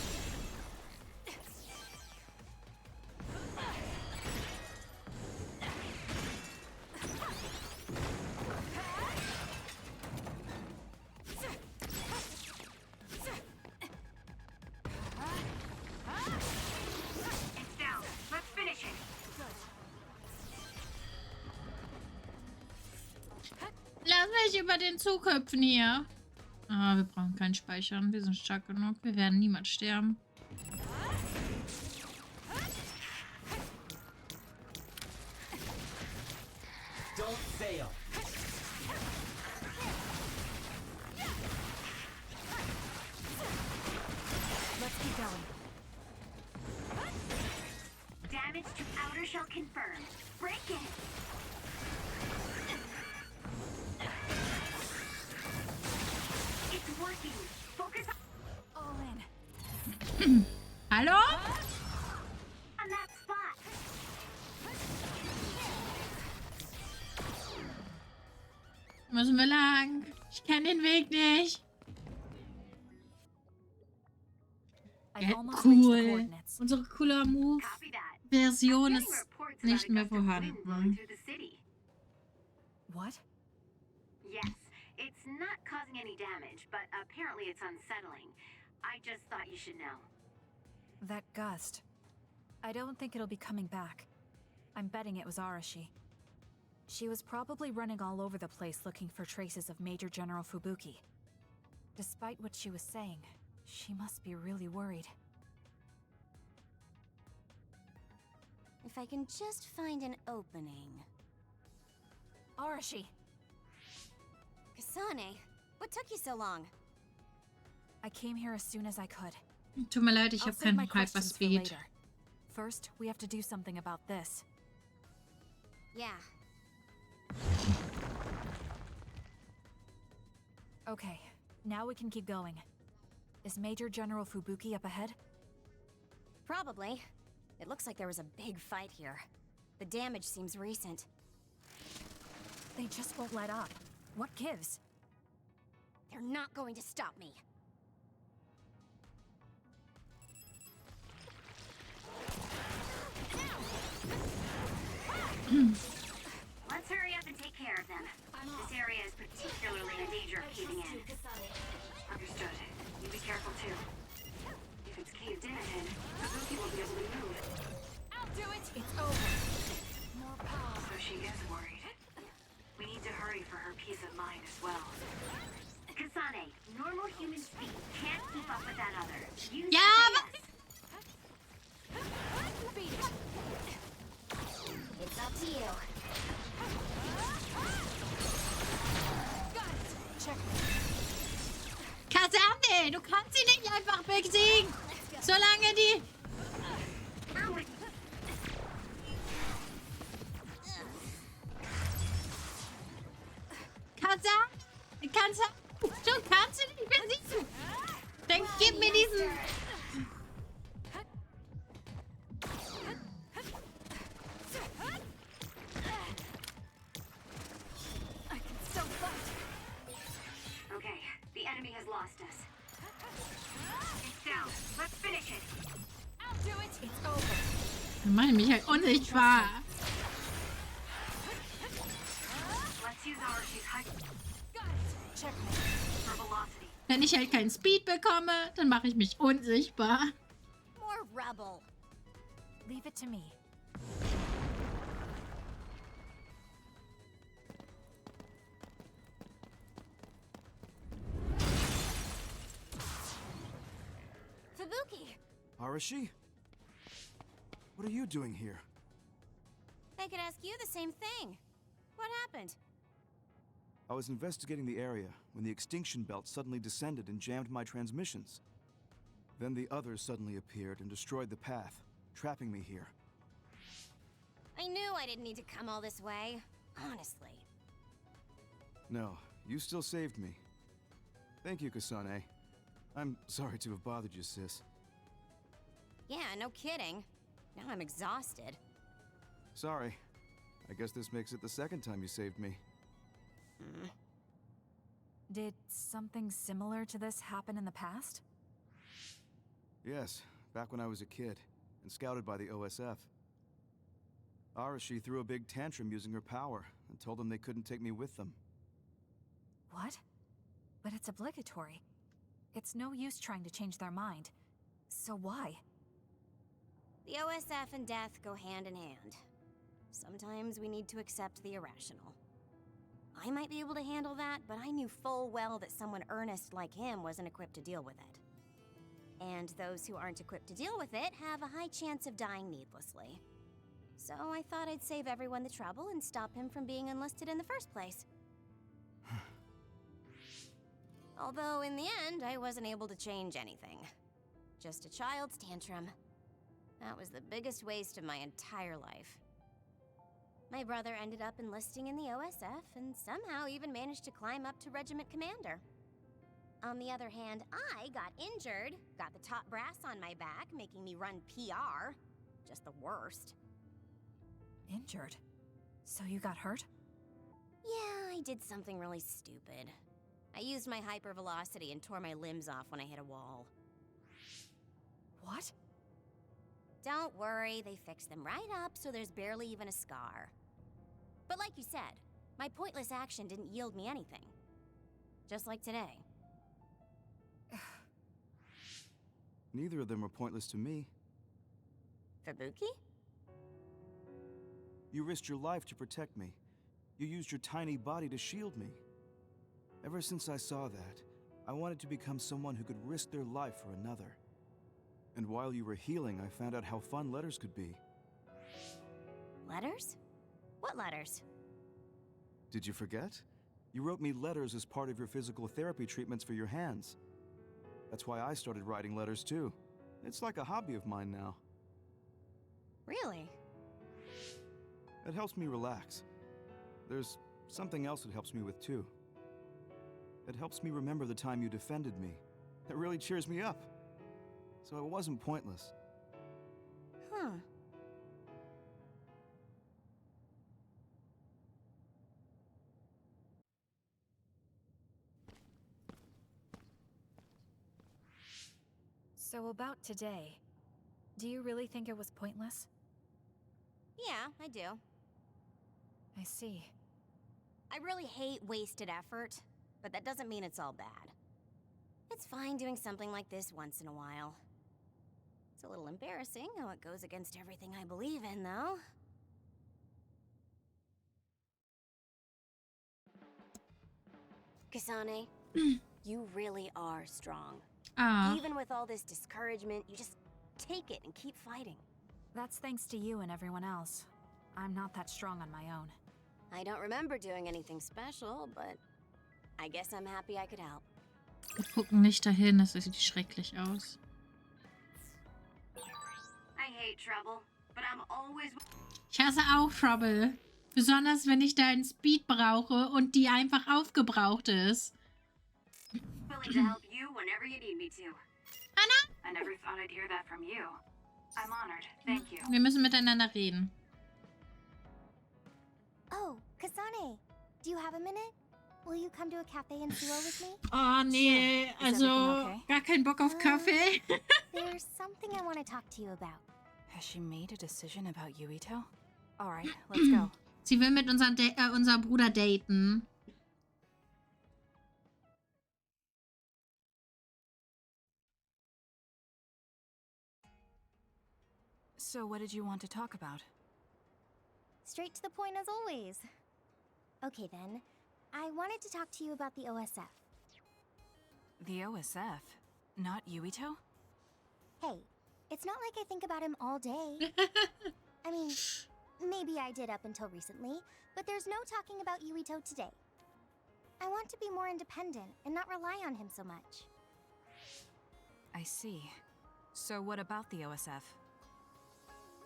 It's down. Let's finish it. Lass mich über den Zug hüpfen hier. Ah, wir brauchen keinen Speichern. Wir sind stark genug. Wir werden niemals sterben. Don't fail. Let's keep going. Damage to outer shell confirmed. Break it. It's working. Focus All in. Hallo? on that spot. Müssen wir lang? Ich kenne den Weg nicht. I Ja, almost reached the cool. coordinates. Unsere cooler Copy that. Move-Version Getting ist reports about nicht a mehr gust of wind blowing vorhanden. through the city. What? Yes, it's not causing any damage, but apparently it's unsettling. I just thought you should know. That gust. I don't think it'll be coming back. I'm betting it was Arashi. She was probably running all over the place looking for traces of Major General Fubuki. Despite what she was saying, she must be really worried. If I can just find an opening. Arashi! Kasane, what took you so long? I came here as soon as I could. Tut mir leid, ich I'll habe save my keinen questions for Hyperspeed. later. First, we have to do something about this. Yeah. Okay, now we can keep going. Is Major General Fubuki up ahead? Probably. It looks like there was a big fight here. The damage seems recent. They just won't let up. What gives? They're not going to stop me. Let's hurry up and take care of them. This area is particularly in danger of caving in. Understood. You be careful too. If it's caved in ahead, Kabuki won't be able to move. I'll do it! It's over. More power. So she is worried. We need to hurry for her peace of mind as well. Kasane, normal human speed can't keep up with that other. Use Ja, SAS. Beat it. It's up to you. Got it. Check. Kaserne, du kannst sie nicht einfach besiegen. Solange die... I'm with Kaserne, du kannst sie nicht besiegen. Dann gib mir diesen... I can still fight. Okay, the enemy has lost us. It's down. Let's finish it. I'll do it. It's over. Wir machen mich halt unsichtbar. Let's use Archie's high Got it. Check. for velocity. Wenn ich halt keinen Speed bekomme, dann mache ich mich unsichtbar. More rubble. Leave it to me. Fubuki! Arashi? What are you doing here? I could ask you the same thing. What happened? I was investigating the area when the extinction belt suddenly descended and jammed my transmissions. Then the others suddenly appeared and destroyed the path, trapping me here. I knew I didn't need to come all this way. Honestly. No, you still saved me. Thank you, Kasane. I'm sorry to have bothered you, sis. Yeah, no kidding. Now I'm exhausted. Sorry. I guess this makes it the second time you saved me. Did something similar to this happen in the past? Yes, back when I was a kid, and scouted by the OSF. Arashi threw a big tantrum using her power, and told them they couldn't take me with them. What? But it's obligatory. It's no use trying to change their mind. So why? The OSF and death go hand in hand. Sometimes we need to accept the irrational. I might be able to handle that, but I knew full well that someone earnest like him wasn't equipped to deal with it. And those who aren't equipped to deal with it have a high chance of dying needlessly. So I thought I'd save everyone the trouble and stop him from being enlisted in the first place. Although in the end, I wasn't able to change anything. Just a child's tantrum. That was the biggest waste of my entire life. My brother ended up enlisting in the OSF and somehow even managed to climb up to regiment commander. On the other hand, I got injured, got the top brass on my back, making me run PR. Just the worst. Injured? So you got hurt? Yeah, I did something really stupid. I used my hypervelocity and tore my limbs off when I hit a wall. What? Don't worry, they fixed them right up so there's barely even a scar. But like you said, my pointless action didn't yield me anything. Just like today. Neither of them were pointless to me. Fubuki? You risked your life to protect me. You used your tiny body to shield me. Ever since I saw that, I wanted to become someone who could risk their life for another. And while you were healing, I found out how fun letters could be. Letters? What letters? Did you forget? You wrote me letters as part of your physical therapy treatments for your hands. That's why I started writing letters too. It's like a hobby of mine now. Really? It helps me relax. There's something else it helps me with too. It helps me remember the time you defended me. It really cheers me up. So it wasn't pointless. Huh. So about today, do you really think it was pointless? Yeah, I do. I see. I really hate wasted effort, but that doesn't mean it's all bad. It's fine doing something like this once in a while. It's a little embarrassing how it goes against everything I believe in, though. Kasane, you really are strong. Even with all this discouragement, you just take it and keep fighting. That's thanks to you and everyone else. I'm not that strong on my own. I don't remember doing anything special, but I guess I'm happy I could help. Wir gucken nicht dahin, das sieht schrecklich aus. I hate trouble, but I'm always... Ich hasse auch Trouble. Besonders wenn ich deinen Speed brauche und die einfach aufgebraucht ist. willing to help you whenever you need me to. Anna? I never thought I'd hear that from you. I'm honored. Thank you. Wir müssen miteinander reden. Oh, Kasane, do you have a minute? Will you come to a cafe in Suo with me? Oh, nee, Sure. also Okay? gar keinen Bock auf Kaffee. There's something I want to talk to you about. Has she made a decision about Yuito? All right, let's go. Sie will mit unserem Bruder daten. So what did you want to talk about? Straight to the point as always. Okay then, I wanted to talk to you about the OSF. The OSF? Not Yuito? Hey, it's not like I think about him all day. I mean, maybe I did up until recently, but there's no talking about Yuito today. I want to be more independent and not rely on him so much. I see. So what about the OSF?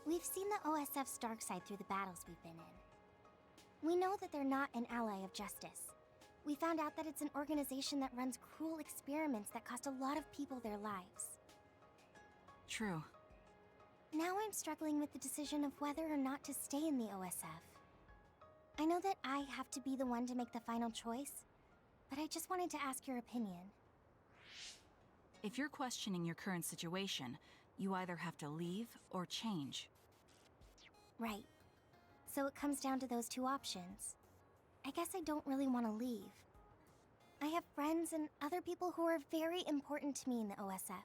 We've seen the OSF's dark side through the battles we've been in. We know that they're not an ally of justice. We found out that it's an organization that runs cruel experiments that cost a lot of people their lives. True. Now I'm struggling with the decision of whether or not to stay in the OSF. I know that I have to be the one to make the final choice, but I just wanted to ask your opinion. If you're questioning your current situation, you either have to leave or change. Right. So it comes down to those two options. I guess I don't really want to leave. I have friends and other people who are very important to me in the OSF,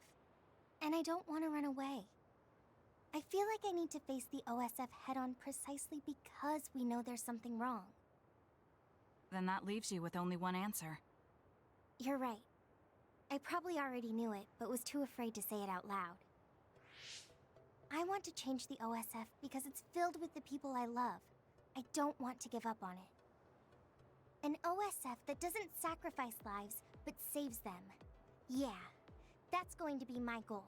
and I don't want to run away. I feel like I need to face the OSF head-on precisely because we know there's something wrong. Then that leaves you with only one answer. You're right. I probably already knew it, but was too afraid to say it out loud. I want to change the OSF because it's filled with the people I love. I don't want to give up on it. An OSF that doesn't sacrifice lives, but saves them. Yeah, that's going to be my goal.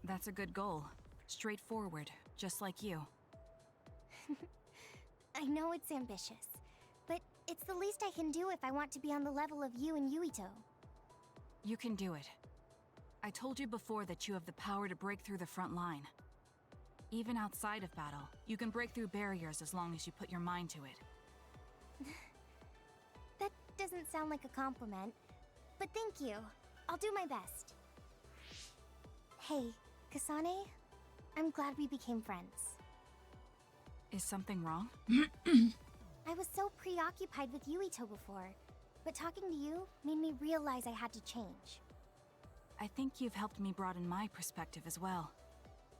That's a good goal. Straightforward, just like you. I know it's ambitious, but it's the least I can do if I want to be on the level of you and Yuito. You can do it. I told you before that you have the power to break through the front line. Even outside of battle, you can break through barriers as long as you put your mind to it. That doesn't sound like a compliment, but thank you. I'll do my best. Hey, Kasane, I'm glad we became friends. Is something wrong? I was so preoccupied with Yuito before, but talking to you made me realize I had to change. I think you've helped me broaden my perspective as well.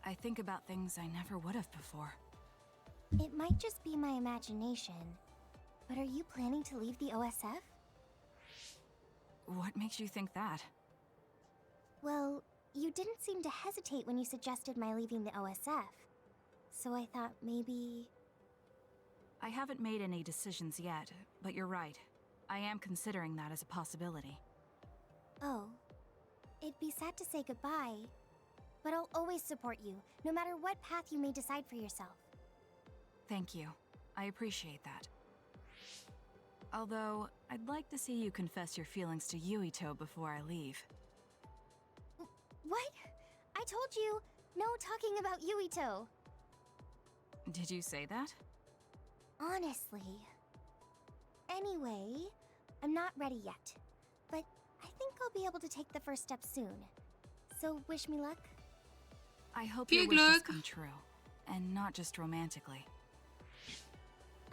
I think about things I never would have before. It might just be my imagination, but are you planning to leave the OSF? What makes you think that? Well, you didn't seem to hesitate when you suggested my leaving the OSF. So I thought maybe... I haven't made any decisions yet, but you're right. I am considering that as a possibility. Oh. It'd be sad to say goodbye, but I'll always support you, no matter what path you may decide for yourself. Thank you. I appreciate that. Although, I'd like to see you confess your feelings to Yuito before I leave. What? I told you, no talking about Yuito. Did you say that? Honestly. Anyway, I'm not ready yet, but I think I'll be able to take the first step soon. So wish me luck. I hope your wishes come true, and not just romantically.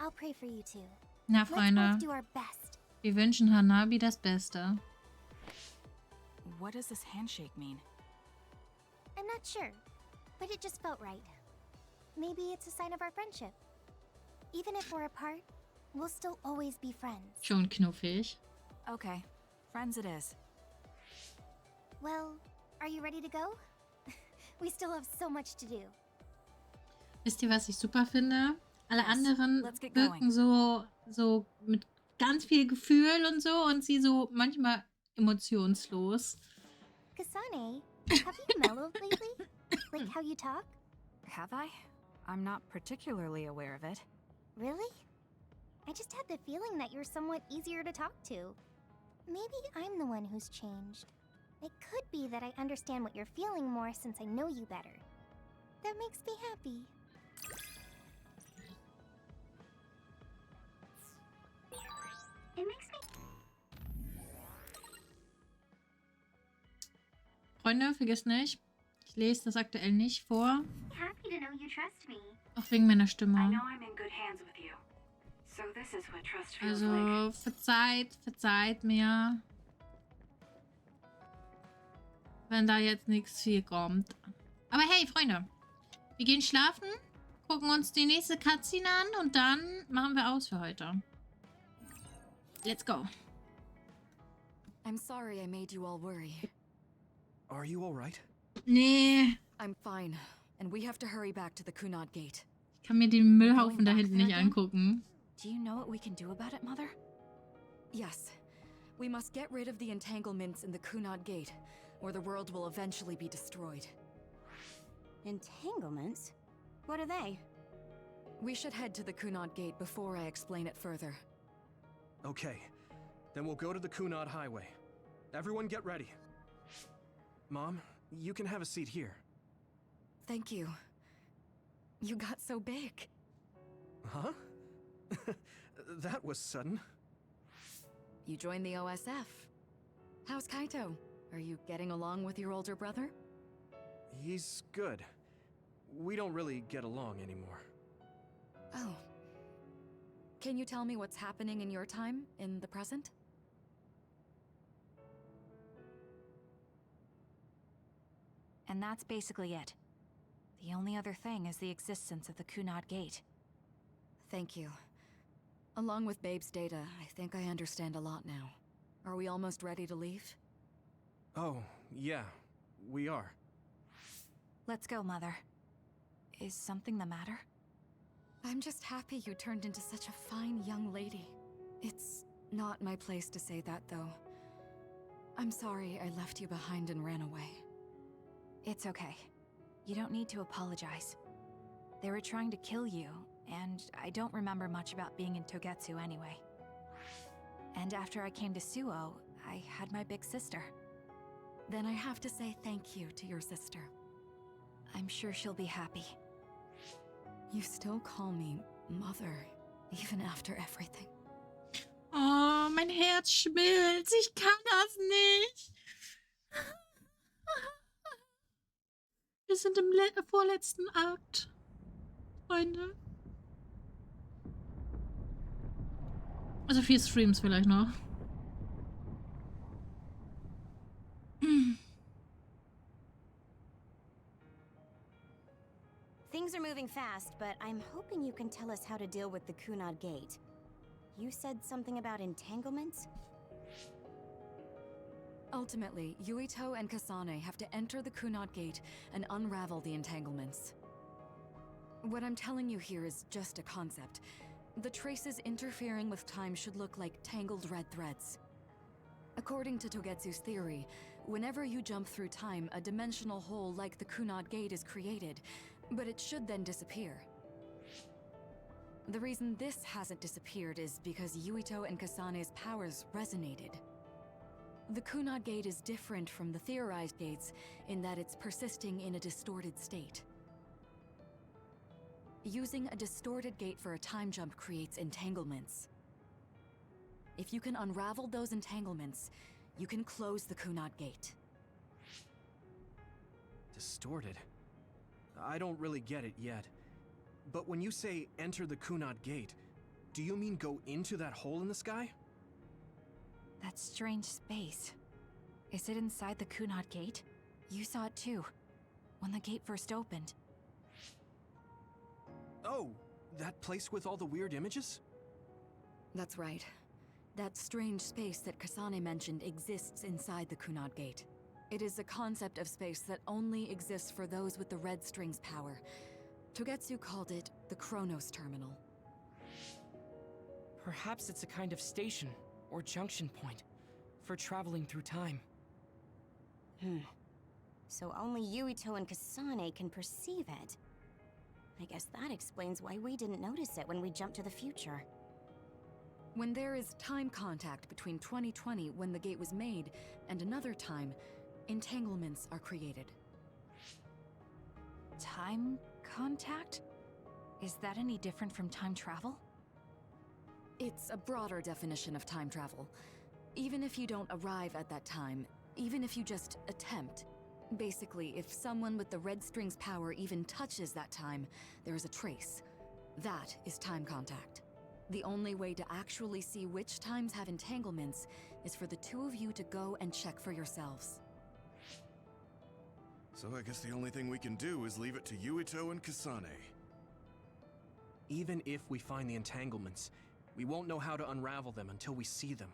I'll pray for you too. Na, Freunde, Let's both do our best. wir wünschen Hanabi das Beste. What does this handshake mean? I'm not sure, but it just felt right. Maybe it's a sign of our friendship. Even if we're apart, we'll still always be friends. Schon knuffig. Okay, friends it is. Well, are you ready to go? We still have so much to do. Wisst ihr, was ich super finde? Alle anderen let's get wirken so mit ganz viel Gefühl und so und sie so manchmal emotionslos. Kasane, have you mellowed lately? Like how you talk? Have I? I'm not particularly aware of it. Really? I just had the feeling that you're somewhat easier to talk to. Maybe I'm the one who's changed. It could be that I understand what you're feeling more since I know you better. That makes me happy. It makes me... Freunde, vergesst nicht, ich lese das aktuell nicht vor. happy to know you trust me. Auch wegen meiner I Stimme. know I'm in good hands with you. So this is what trust feels like. Also verzeiht mir, wenn da jetzt nichts viel kommt. Aber hey, Freunde, wir gehen schlafen, gucken uns die nächste Cutscene an und dann machen wir aus für heute. Let's go. I'm sorry I made you all worry. Are you alright? Nee, I'm fine, and we have to hurry back to the Kunad Gate. ich kann mir den Müllhaufen da hinten nicht angucken. Do you know what we can do about it, Mother? Yes. We must get rid of the entanglements in the Kunad Gate, or the world will eventually be destroyed. Entanglements? What are they? We should head to the Kunad Gate before I explain it further. Okay, then we'll go to the Kunad Highway. Everyone get ready. Mom, you can have a seat here. Thank you. You got so big. Huh? That was sudden. You joined the OSF. How's Kaito? Are you getting along with your older brother? He's good. We don't really get along anymore. Oh. Can you tell me what's happening in your time, in the present? And that's basically it. The only other thing is the existence of the Kunad Gate. Thank you. Along with Babe's data, I think I understand a lot now. Are we almost ready to leave? Oh, yeah, we are. Let's go, Mother. Is something the matter? I'm just happy you turned into such a fine young lady. It's not my place to say that, though. I'm sorry I left you behind and ran away. It's okay. You don't need to apologize. They were trying to kill you, and I don't remember much about being in Togetsu anyway. And after I came to Suo, I had my big sister. Then I have to say thank you to your sister. I'm sure she'll be happy. You still call me Mother, even after everything. Oh, mein Herz schmilzt. Ich kann das nicht. Wir sind im vorletzten Akt, Freunde. Also 4 Streams vielleicht noch. Things are moving fast, but I'm hoping you can tell us how to deal with the Kunad Gate. You said something about entanglements? Ultimately, Yuito and Kasane have to enter the Kunad Gate and unravel the entanglements. What I'm telling you here is just a concept. The traces interfering with time should look like tangled red threads. According to Togetsu's theory, whenever you jump through time, a dimensional hole like the Kunad Gate is created, but it should then disappear. The reason this hasn't disappeared is because Yuito and Kasane's powers resonated. The Kunad Gate is different from the theorized gates in that it's persisting in a distorted state. Using a distorted gate for a time jump creates entanglements. If you can unravel those entanglements, you can close the Kunad Gate. Distorted? I don't really get it yet. But when you say enter the Kunad Gate, do you mean go into that hole in the sky? That strange space. Is it inside the Kunad Gate? You saw it too, when the gate first opened. Oh, that place with all the weird images? That's right. That strange space that Kasane mentioned exists inside the Kunad Gate. It is a concept of space that only exists for those with the red string's power. Togetsu called it the Chronos Terminal. Perhaps it's a kind of station or junction point for traveling through time. So only Yuito and Kasane can perceive it. I guess that explains why we didn't notice it when we jumped to the future. When there is time contact between 2020, when the gate was made, and another time, entanglements are created. Time contact? Is that any different from time travel? It's a broader definition of time travel. Even if you don't arrive at that time, even if you just attempt. Basically, if someone with the red string's power even touches that time, there is a trace. That is time contact. The only way to actually see which times have entanglements is for the two of you to go and check for yourselves. So I guess the only thing we can do is leave it to Yuito and Kasane. Even if we find the entanglements, we won't know how to unravel them until we see them.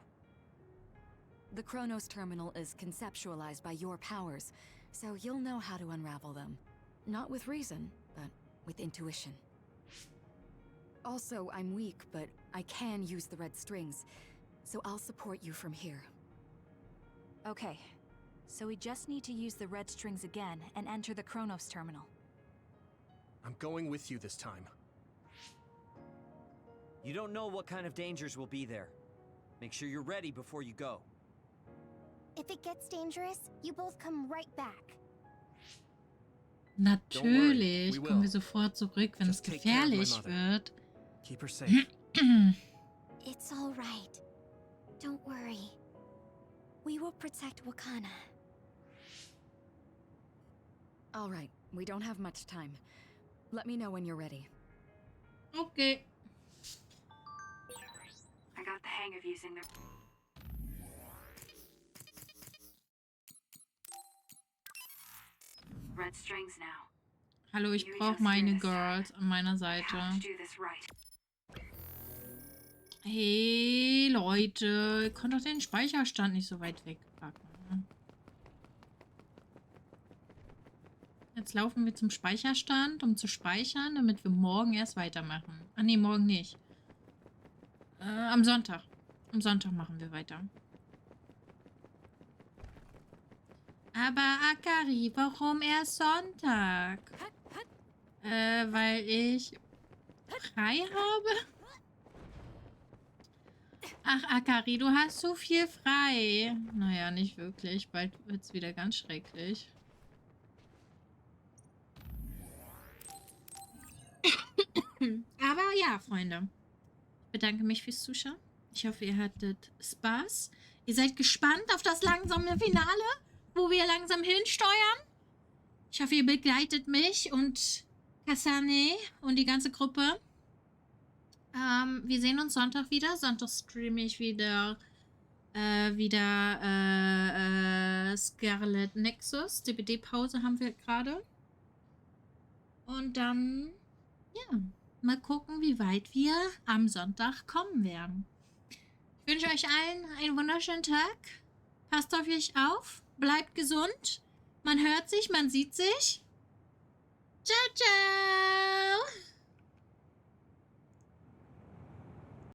The Chronos Terminal is conceptualized by your powers, so you'll know how to unravel them. Not with reason, but with intuition. Also, I'm weak, but I can use the red strings, so I'll support you from here. Okay, so we just need to use the red strings again and enter the Chronos Terminal. I'm going with you this time. You don't know what kind of dangers will be there. Make sure you're ready before you go. If it gets dangerous, you both come right back. Natürlich. we Kommen wir will. sofort zurück, wenn es Just take care of my gefährlich mother. wird. Keep her safe. It's all right. Don't worry. We will protect Wakana. All right, we don't have much time. Let me know when you're ready. Okay. I got the hang of using the... red strings now. Hallo, ich brauche meine Girls an meiner Seite. Have to do this right. Hey, Leute. Ihr könnt doch den Speicherstand nicht so weit wegpacken. Jetzt laufen wir zum Speicherstand, um zu speichern, damit wir morgen erst weitermachen. Ah, nee, morgen nicht. Am Sonntag. Am Sonntag machen wir weiter. Aber Akari, warum erst Sonntag? Weil ich frei habe? Ach, Akari, du hast so viel frei. Naja, nicht wirklich. Bald wird es wieder ganz schrecklich. Aber ja, Freunde. Ich bedanke mich fürs Zuschauen. Ich hoffe, ihr hattet Spaß. Ihr seid gespannt auf das langsame Finale, wo wir langsam hinsteuern. Ich hoffe, ihr begleitet mich und Kasane und die ganze Gruppe. Wir sehen uns Sonntag wieder. Sonntag streame ich wieder Scarlet Nexus. DBD-Pause haben wir gerade. Und dann, ja, mal gucken, wie weit wir am Sonntag kommen werden. Ich wünsche euch allen einen wunderschönen Tag. Passt auf euch auf. Bleibt gesund. Man hört sich, man sieht sich.